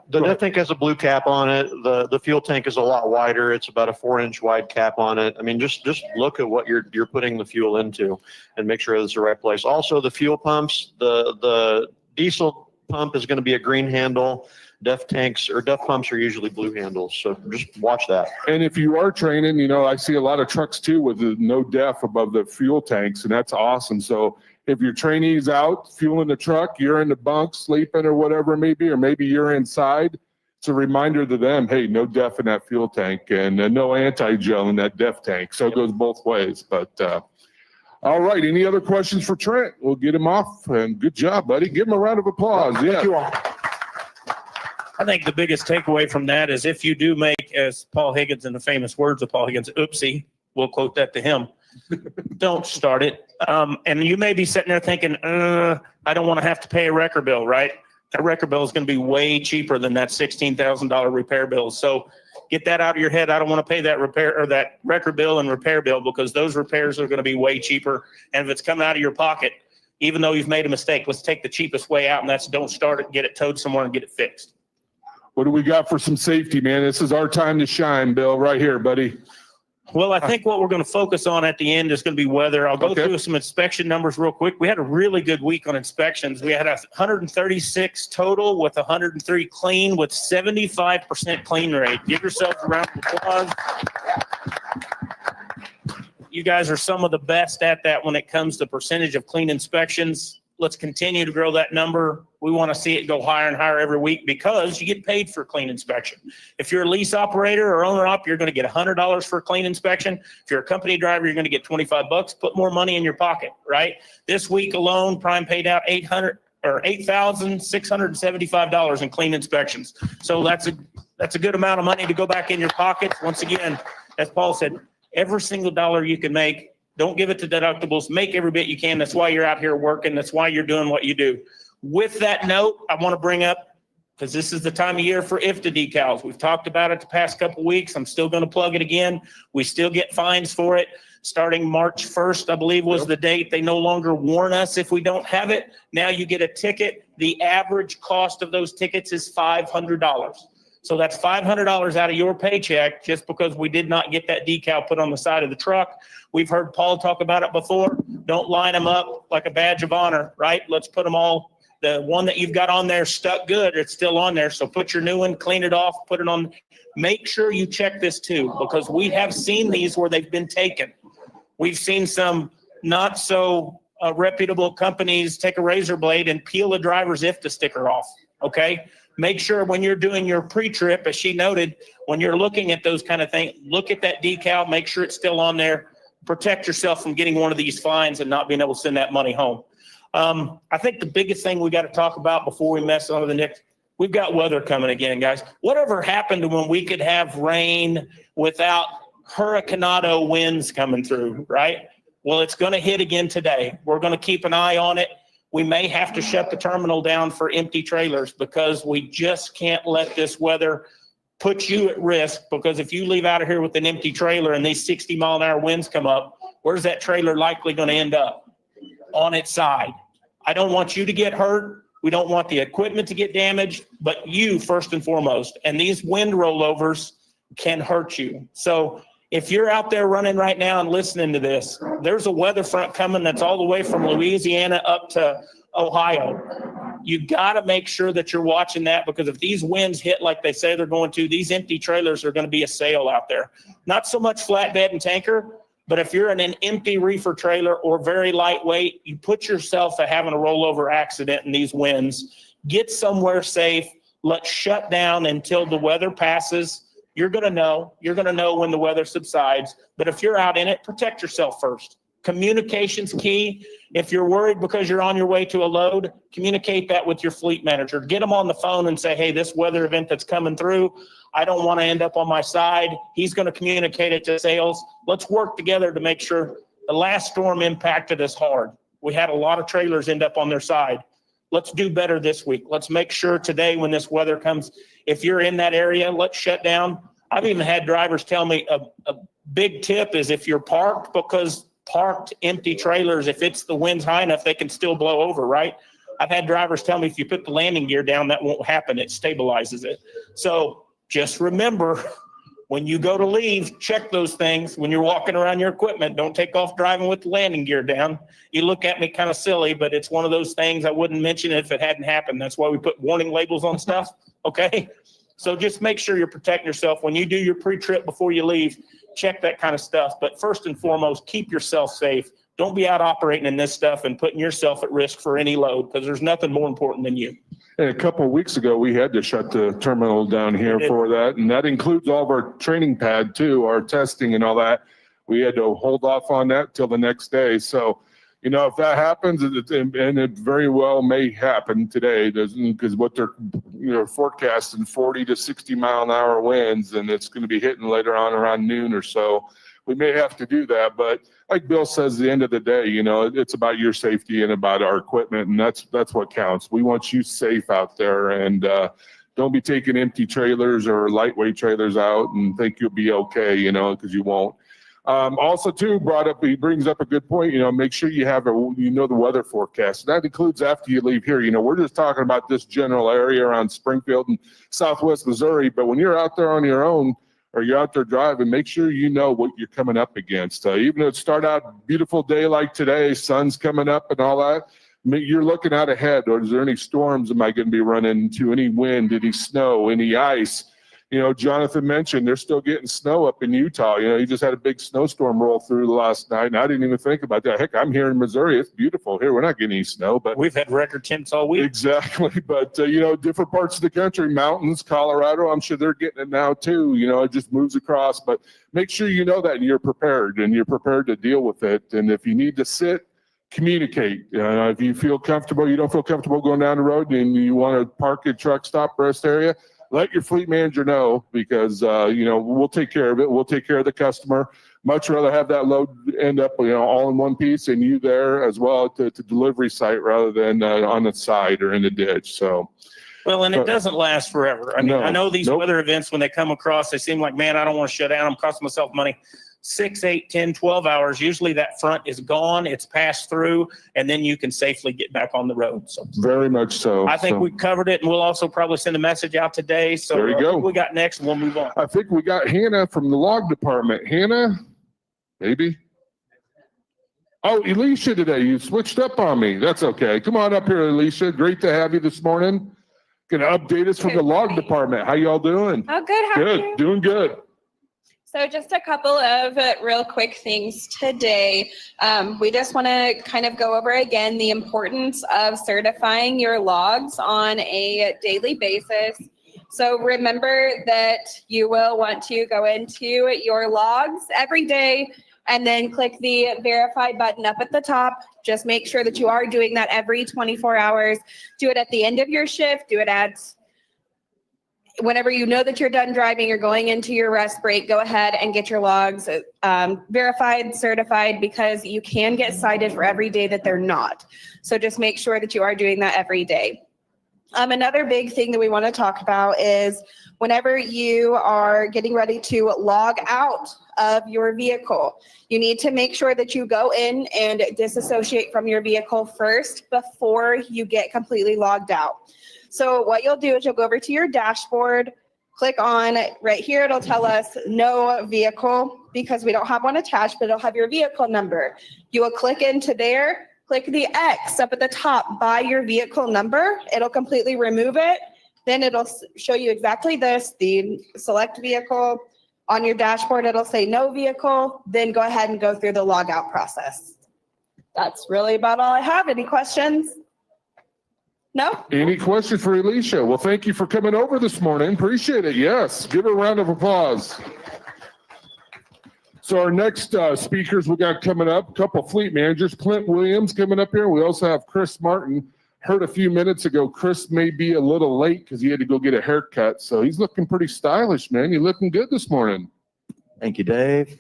DEF tank has a blue cap on it. The fuel tank is a lot wider. It's about a 4-inch wide cap on it. I mean, just look at what you're putting the fuel into and make sure it's the right place. Also, the fuel pumps, the diesel pump is going to be a green handle. DEF tanks or DEF pumps are usually blue handles. So just watch that. And if you are training, I see a lot of trucks too with the no DEF above the fuel tanks, and that's awesome. So if your trainee's out fueling the truck, you're in the bunk sleeping or whatever it may be, or maybe you're inside, it's a reminder to them, hey, no DEF in that fuel tank and no anti-gel in that DEF tank. So it goes both ways. But all right, any other questions for Trent? We'll get him off, and good job, buddy. Give him a round of applause. Yeah. Thank you all. I think the biggest takeaway from that is if you do make, as Paul Higgins in the famous words of Paul Higgins, oopsie, we'll quote that to him. Don't start it. And you may be sitting there thinking, I don't want to have to pay a wrecker bill, right? That wrecker bill is going to be way cheaper than that $16,000 repair bill. So get that out of your head. I don't want to pay that repair or that wrecker bill and repair bill, because those repairs are going to be way cheaper. And if it's coming out of your pocket, even though you've made a mistake, let's take the cheapest way out, and that's don't start it, get it towed somewhere and get it fixed. What do we got for some safety, man? This is our time to shine, Bill, right here, buddy. Well, I think what we're going to focus on at the end is going to be weather. I'll go through some inspection numbers real quick. We had a really good week on inspections. We had 136 total with 103 clean with 75% clean rate. Give yourself a round of applause. You guys are some of the best at that when it comes to percentage of clean inspections. Let's continue to grow that number. We want to see it go higher and higher every week because you get paid for clean inspection. If you're a lease operator or owner op, you're going to get $100 for a clean inspection. If you're a company driver, you're going to get 25 bucks. Put more money in your pocket, right? This week alone, Prime paid out $8,675 in clean inspections. So that's a good amount of money to go back in your pockets. Once again, as Paul said, every single dollar you can make, don't give it to deductibles. Make every bit you can. That's why you're out here working. That's why you're doing what you do. With that note, I want to bring up, because this is the time of year for IFTA decals. We've talked about it the past couple of weeks. I'm still going to plug it again. We still get fines for it. Starting March 1st, I believe was the date. They no longer warn us if we don't have it. Now you get a ticket. The average cost of those tickets is $500. So that's $500 out of your paycheck just because we did not get that decal put on the side of the truck. We've heard Paul talk about it before. Don't line them up like a badge of honor, right? Let's put them all. The one that you've got on there stuck good, it's still on there. So put your new one, clean it off, put it on. Make sure you check this too, because we have seen these where they've been taken. We've seen some not so reputable companies take a razor blade and peel a driver's IFTA sticker off, okay? Make sure when you're doing your pre-trip, as she noted, when you're looking at those kind of things, look at that decal, make sure it's still on there. Protect yourself from getting one of these fines and not being able to send that money home. I think the biggest thing we got to talk about before we mess on to the next, we've got weather coming again, guys. Whatever happened to when we could have rain without hurricanado winds coming through, right? Well, it's going to hit again today. We're going to keep an eye on it. We may have to shut the terminal down for empty trailers because we just can't let this weather put you at risk, because if you leave out of here with an empty trailer and these 60-mile-an-hour winds come up, where's that trailer likely going to end up? On its side. I don't want you to get hurt. We don't want the equipment to get damaged, but you first and foremost. And these wind rollovers can hurt you. So if you're out there running right now and listening to this, there's a weather front coming that's all the way from Louisiana up to Ohio. You got to make sure that you're watching that, because if these winds hit like they say they're going to, these empty trailers are going to be a sail out there. Not so much flatbed and tanker, but if you're in an empty reefer trailer or very lightweight, you put yourself at having a rollover accident in these winds. Get somewhere safe. Let's shut down until the weather passes. You're going to know. You're going to know when the weather subsides. But if you're out in it, protect yourself first. Communication's key. If you're worried because you're on your way to a load, communicate that with your fleet manager. Get them on the phone and say, hey, this weather event that's coming through, I don't want to end up on my side. He's going to communicate it to sales. Let's work together to make sure. The last storm impacted us hard. We had a lot of trailers end up on their side. Let's do better this week. Let's make sure today when this weather comes, if you're in that area, let's shut down. I've even had drivers tell me a big tip is if you're parked, because parked empty trailers, if it's the wind's high enough, they can still blow over, right? I've had drivers tell me if you put the landing gear down, that won't happen. It stabilizes it. So just remember, when you go to leave, check those things. When you're walking around your equipment, don't take off driving with the landing gear down. You look at me kind of silly, but it's one of those things I wouldn't mention if it hadn't happened. That's why we put warning labels on stuff, okay? So just make sure you're protecting yourself. When you do your pre-trip before you leave, check that kind of stuff. But first and foremost, keep yourself safe. Don't be out operating in this stuff and putting yourself at risk for any load, because there's nothing more important than you. And a couple of weeks ago, we had to shut the terminal down here for that. And that includes all of our training pad too, our testing and all that. We had to hold off on that till the next day. So, you know, if that happens, and it very well may happen today, because what they're, you know, forecasting 40 to 60-mile-an-hour winds, and it's going to be hitting later on around noon or so. We may have to do that, but like Bill says, at the end of the day, you know, it's about your safety and about our equipment, and that's what counts. We want you safe out there, and don't be taking empty trailers or lightweight trailers out and think you'll be okay, you know, because you won't. Also, too, he brings up a good point. You know, make sure you have the weather forecast. That includes after you leave here. You know, we're just talking about this general area around Springfield and Southwest Missouri, but when you're out there on your own, or you're out there driving, make sure you know what you're coming up against. Even though it start out beautiful day like today, sun's coming up and all that, you're looking out ahead. Or is there any storms am I going to be running into? Any wind, any snow, any ice? You know, Jonathan mentioned they're still getting snow up in Utah. You know, you just had a big snowstorm roll through last night, and I didn't even think about that. Heck, I'm here in Missouri. It's beautiful here. We're not getting any snow, but We've had record temps all week. exactly. But you know, different parts of the country, mountains, Colorado, I'm sure they're getting it now too. You know, it just moves across. But make sure you know that and you're prepared to deal with it. And if you need to sit, communicate. If you feel comfortable, you don't feel comfortable going down the road and you want to park your truck stop rest area, let your fleet manager know, because you know, we'll take care of it. We'll take care of the customer. Much rather have that load end up, you know, all in one piece and you there as well at the delivery site rather than on the side or in the ditch. So. Well, and it doesn't last forever. I mean, No, I know these nope. weather events, when they come across, they seem like, man, I don't want to shut down. I'm costing myself money. 6, 8, 10, 12 hours. Usually that front is gone. It's passed through, and then you can safely get back on the road. So Very much so. I think So, we covered it, and we'll also probably send a message out today. So There you go. what we got next, and we'll move on. I think we got Hannah from the log department. Hannah, maybe? Oh, Elisha today. You switched up on me. That's okay. Come on up here, Elisha. Great to have you this morning. Gonna update us from the log department. How y'all doing? Oh, good. How are Good, you? doing good. So just a couple of real quick things today. We just want to kind of go over again the importance of certifying your logs on a daily basis. So remember that you will want to go into your logs every day and then click the verify button up at the top. Just make sure that you are doing that every 24 hours. Do it at the end of your shift. Do it at whenever you know that you're done driving, you're going into your rest break, go ahead and get your logs verified, certified, because you can get cited for every day that they're not. So just make sure that you are doing that every day. Another big thing that we want to talk about is whenever you are getting ready to log out of your vehicle, you need to make sure that you go in and disassociate from your vehicle first before you get completely logged out. So what you'll do is you'll go over to your dashboard, click on right here. It'll tell us no vehicle because we don't have one attached, but it'll have your vehicle number. You will click into there, click the X up at the top by your vehicle number. It'll completely remove it. Then it'll show you exactly this, the select vehicle. On your dashboard, it'll say no vehicle. Then go ahead and go through the logout process. That's really about all I have. Any questions? No? Any questions for Elisha? Well, thank you for coming over this morning. Appreciate it. Yes, give her a round of applause. So our next speakers we got coming up, a couple fleet managers, Clint Williams coming up here. We also have Chris Martin. Heard a few minutes ago, Chris may be a little late because he had to go get a haircut. So he's looking pretty stylish, man. You're looking good this morning. Thank you, Dave.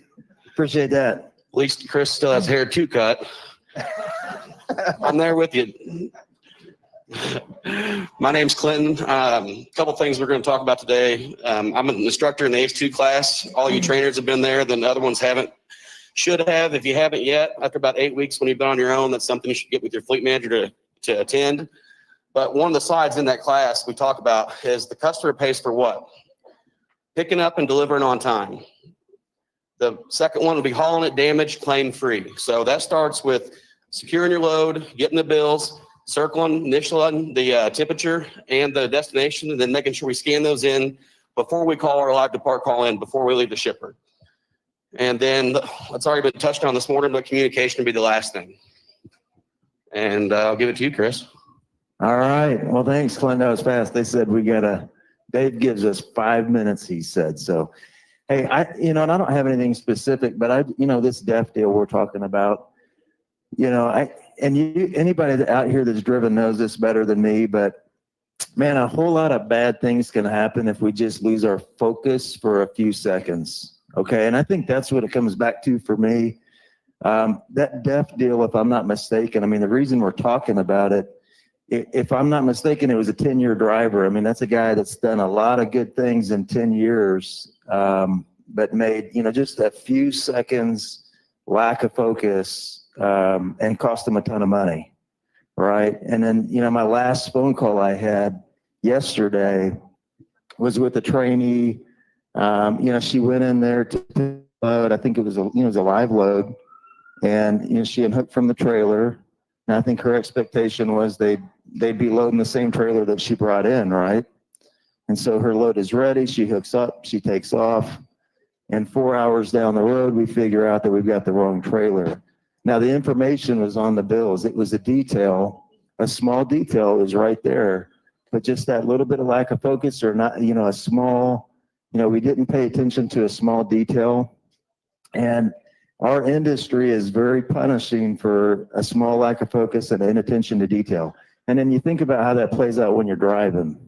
Appreciate that. At least Chris still has hair to cut. I'm there with you. My name's Clinton. A couple things we're going to talk about today. I'm an instructor in the H2 class. All you trainers have been there, then the other ones haven't. Should have. If you haven't yet, after about 8 weeks when you've been on your own, that's something you should get with your fleet manager to attend. But one of the slides in that class we talk about is the customer pays for what? Picking up and delivering on time. The second one will be hauling it damaged, claim free. So that starts with securing your load, getting the bills, circling, initialing the temperature and the destination, and then making sure we scan those in before we call our live depart call in, before we leave the shipper. And then it's already been touched on this morning, but communication will be the last thing. And I'll give it to you, Chris. All right. Well, thanks, Clint. That was fast. They said Dave gives us 5 minutes, he said. So, hey, and I don't have anything specific, but this DEF deal we're talking about, anybody out here that's driven knows this better than me, but man, a whole lot of bad things can happen if we just lose our focus for a few seconds. Okay. And I think that's what it comes back to for me. That DEF deal, if I'm not mistaken, the reason we're talking about it, if I'm not mistaken, it was a 10-year driver. That's a guy that's done a lot of good things in 10 years, but made, just a few seconds lack of focus, and cost him a ton of money. Right. And then, my last phone call I had yesterday was with a trainee. She went in there to load. I think it was a live load. And she unhooked from the trailer, and I think her expectation was they'd be loading the same trailer that she brought in, right? And so her load is ready. She hooks up, she takes off. And 4 hours down the road, we figure out that we've got the wrong trailer. Now, the information was on the bills. It was a detail, a small detail was right there. But just that little bit of lack of focus or not, a small, we didn't pay attention to a small detail. And our industry is very punishing for a small lack of focus and inattention to detail. And then you think about how that plays out when you're driving,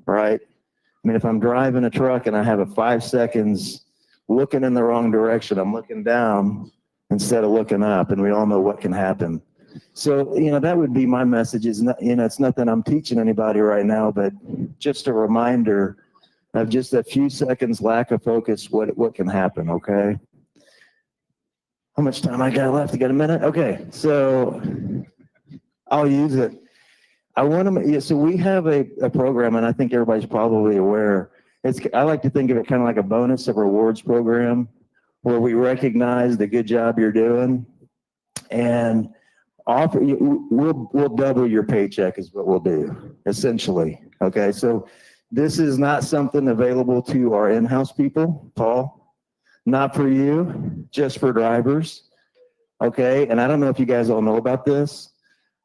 right? I mean, if I'm driving a truck and I have a 5 seconds looking in the wrong direction, I'm looking down instead of looking up, and we all know what can happen. So, that would be my message is, it's nothing I'm teaching anybody right now, but just a reminder of just a few seconds lack of focus, what can happen, okay? How much time I got left? I got a minute? Okay, so I'll use it. So we have a program, and I think everybody's probably aware. I like to think of it kind of like a bonus of rewards program where we recognize the good job you're doing and we'll double your paycheck is what we'll do, essentially. Okay, so this is not something available to our in-house people, Paul, not for you, just for drivers. Okay, and I don't know if you guys all know about this,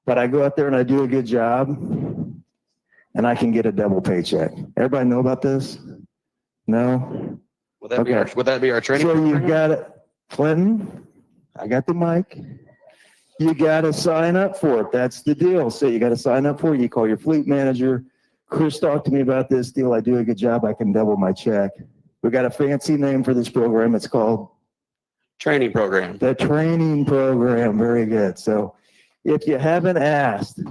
but I go out there and I do a good job and I can get a double paycheck. Everybody know about this? No? Would that be our training? So you've got it, Clinton, I got the mic. You got to sign up for it. That's the deal. So you got to sign up for it. You call your fleet manager. Chris talked to me about this deal. I do a good job. I can double my check. We got a fancy name for this program. It's called Training program. The training program. Very good. So if you haven't asked,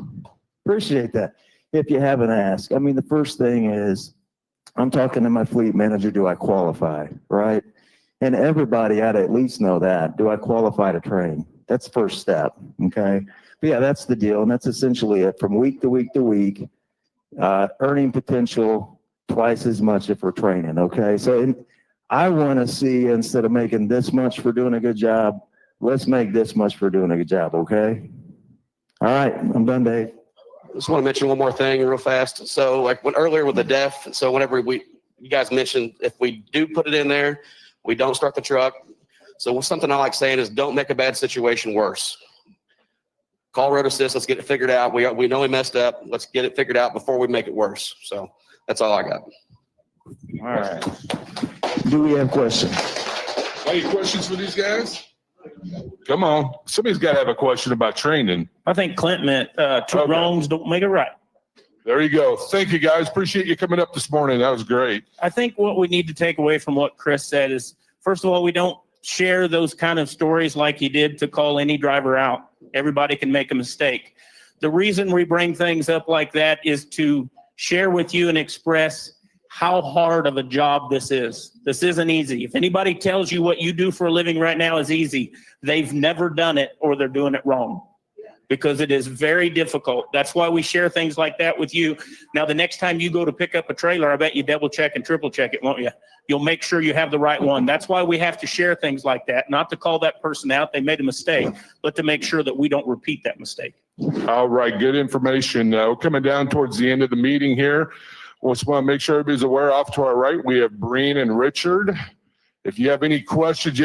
appreciate that. If you haven't asked, I mean, the first thing is I'm talking to my fleet manager. Do I qualify? Right. And everybody ought to at least know that. Do I qualify to train? That's the first step, okay? But yeah, that's the deal, and that's essentially it. From week to week to week, earning potential twice as much if we're training, okay? So I want to see, instead of making this much for doing a good job, let's make this much for doing a good job, okay? All right, I'm done, Dave. Just want to mention one more thing real fast. So like earlier with the DEF, so whenever you guys mentioned if we do put it in there, we don't start the truck. So something I like saying is don't make a bad situation worse. Call Road Assist. Let's get it figured out. We know we messed up. Let's get it figured out before we make it worse. So that's all I got. All right. Do we have questions? Any questions for these guys? Come on. Somebody's got to have a question about training. I think Clint meant two wrongs don't make it right. There you go. Thank you, guys. Appreciate you coming up this morning. That was great. I think what we need to take away from what Chris said is, first of all, we don't share those kind of stories like he did to call any driver out. Everybody can make a mistake. The reason we bring things up like that is to share with you and express how hard of a job this is. This isn't easy. If anybody tells you what you do for a living right now is easy, they've never done it or they're doing it wrong. Because it is very difficult. That's why we share things like that with you. Now, the next time you go to pick up a trailer, I bet you double check and triple check it, won't you? You'll make sure you have the right one. That's why we have to share things like that, not to call that person out, they made a mistake, but to make sure that we don't repeat that mistake. All right, good information. We're coming down towards the end of the meeting here. We just want to make sure everybody's aware. Off to our right, we have Breen and Richard. If you have any questions,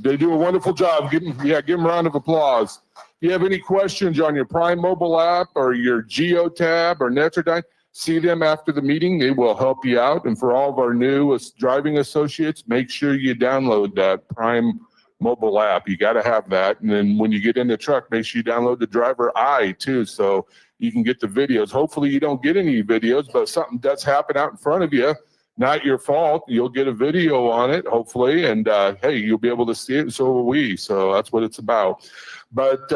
they do a wonderful job. Give them a round of applause. If you have any questions on your Prime mobile app or your GeoTab or Netrodyne, see them after the meeting. They will help you out. And for all of our new driving associates, make sure you download that Prime mobile app. You got to have that. And then when you get in the truck, make sure you download the Driver Eye too, so you can get the videos. Hopefully you don't get any videos, but if something does happen out in front of you, not your fault. You'll get a video on it, hopefully, and hey, you'll be able to see it, and so will we. So that's what it's about. But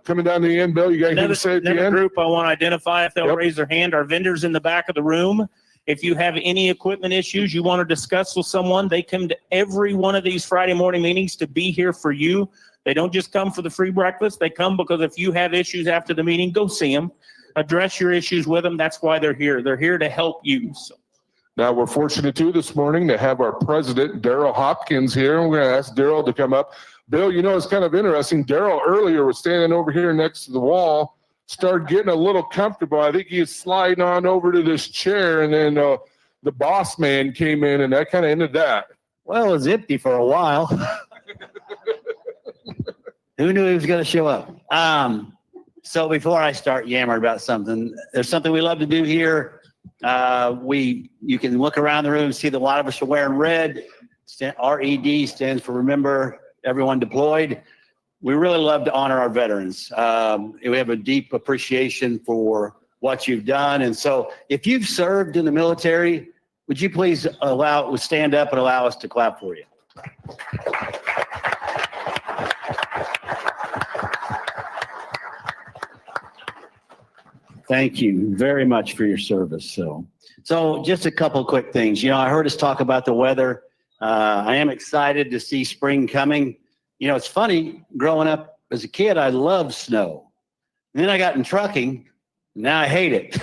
coming down to the end, Bill, you got anything to say at the Another end? group I want to identify, if they'll raise their hand, our vendors in the back of the room. If you have any equipment issues you want to discuss with someone, they come to every one of these Friday morning meetings to be here for you. They don't just come for the free breakfast. They come because if you have issues after the meeting, go see them. Address your issues with them. That's why they're here. They're here to help you. So. Now, we're fortunate, too, this morning to have our president, Daryl Hopkins, here. We're going to ask Daryl to come up. Bill, it's kind of interesting. Daryl earlier was standing over here next to the wall, started getting a little comfortable. I think he was sliding on over to this chair, and then the boss man came in and that kind of ended that. Well, it was empty for a while. Who knew he was going to show up? So before I start yammering about something, there's something we love to do here. You can look around the room and see that a lot of us are wearing red. RED stands for Remember Everyone Deployed. We really love to honor our veterans. We have a deep appreciation for what you've done. And so if you've served in the military, would you please stand up and allow us to clap for you? Thank you very much for your service. So just a couple quick things. I heard us talk about the weather. I am excited to see spring coming. It's funny, growing up as a kid, I loved snow. And then I got in trucking. Now I hate it.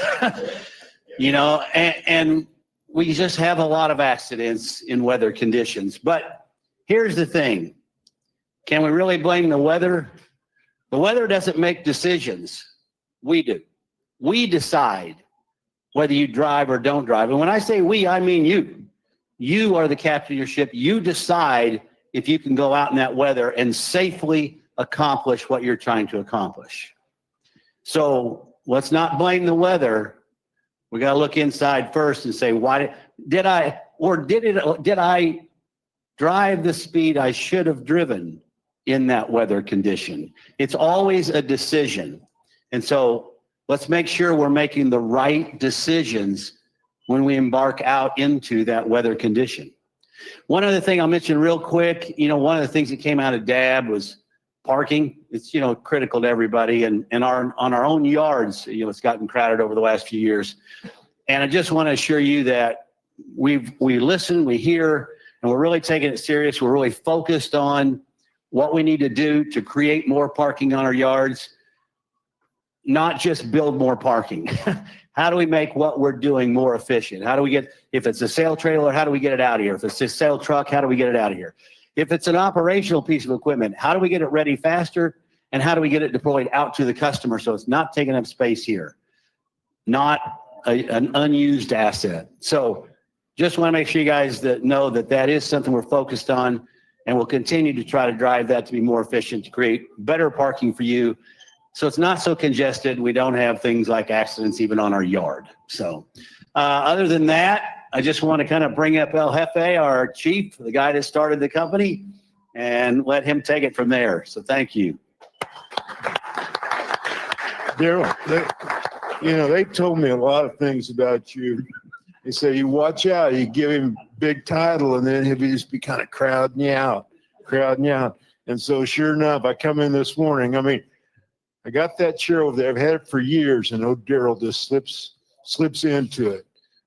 And we just have a lot of accidents in weather conditions. But here's the thing. Can we really blame the weather? The weather doesn't make decisions. We do. We decide whether you drive or don't drive. And when I say we, I mean you. You are the captain of your ship. You decide if you can go out in that weather and safely accomplish what you're trying to accomplish. So let's not blame the weather. We got to look inside first and say, why did I drive the speed I should have driven in that weather condition? It's always a decision. And so let's make sure we're making the right decisions when we embark out into that weather condition. One other thing I'll mention real quick, one of the things that came out of DAB was parking. It's, critical to everybody, and on our own yards, it's gotten crowded over the last few years. And I just want to assure you that we listen, we hear, and we're really taking it serious. We're really focused on what we need to do to create more parking on our yards, not just build more parking. How do we make what we're doing more efficient? How do we if it's a sail trailer, how do we get it out of here? If it's a sail truck, how do we get it out of here? If it's an operational piece of equipment, how do we get it ready faster? And how do we get it deployed out to the customer so it's not taking up space here? Not an unused asset. So just want to make sure you guys know that is something we're focused on, and we'll continue to try to drive that to be more efficient, to create better parking for you, so it's not so congested. We don't have things like accidents even on our yard. So other than that, I just want to kind of bring up El Jefe, our chief, the guy that started the company, and let him take it from there. So thank you. Daryl, they told me a lot of things about you. They say you watch out, you give him a big title, and then he'll just be kind of crowding you out. And so sure enough, I come in this morning. I got that chair over there. I've had it for years, and old Daryl just slips into it.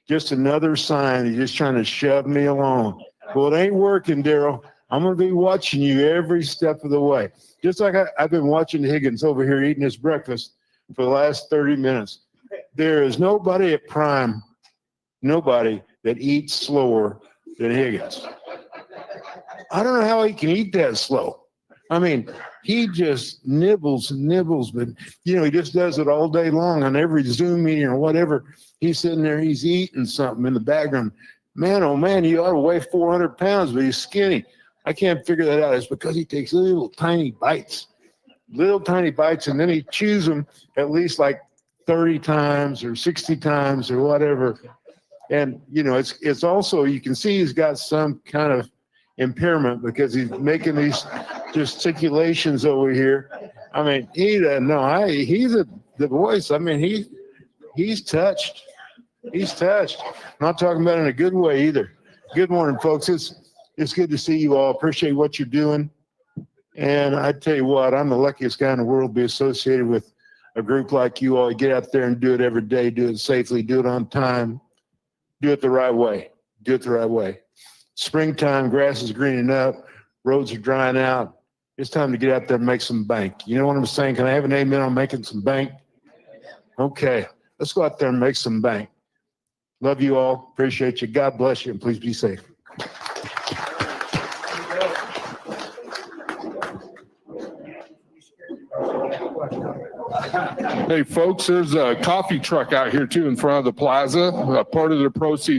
Just another sign he's just trying to shove me along. Well, it ain't working, Daryl. I'm going to be watching you every step of the way. Just like I've been watching Higgins over here eating his breakfast for the last 30 minutes. There is nobody at Prime, nobody that eats slower than Higgins. I don't know how he can eat that slow. He just nibbles, but he just does it all day long on every Zoom meeting or whatever. He's sitting there, he's eating something in the background. Man, oh man, he ought to weigh 400 pounds, but he's skinny. I can't figure that out. It's because he takes little tiny bites, and then he chews them at least like 30 times or 60 times or whatever. And, it's also, you can see he's got some kind of impairment because he's making these gesticulations over here. He doesn't know. He's the voice. He's touched. I'm not talking about it in a good way either. Good morning, folks. It's good to see you all. Appreciate what you're doing. And I tell you what, I'm the luckiest guy in the world to be associated with a group like you all. You get out there and do it every day, do it safely, do it on time, do it the right way. Springtime, grass is greening up, roads are drying out. It's time to get out there and make some bank. You know what I'm saying? Can I have an amen on making some bank? Okay, let's go out there and make some bank. Love you all. Appreciate you. God bless you, and please be safe. Hey, folks, there's a coffee truck out here too in front of the plaza. Part of the proceeds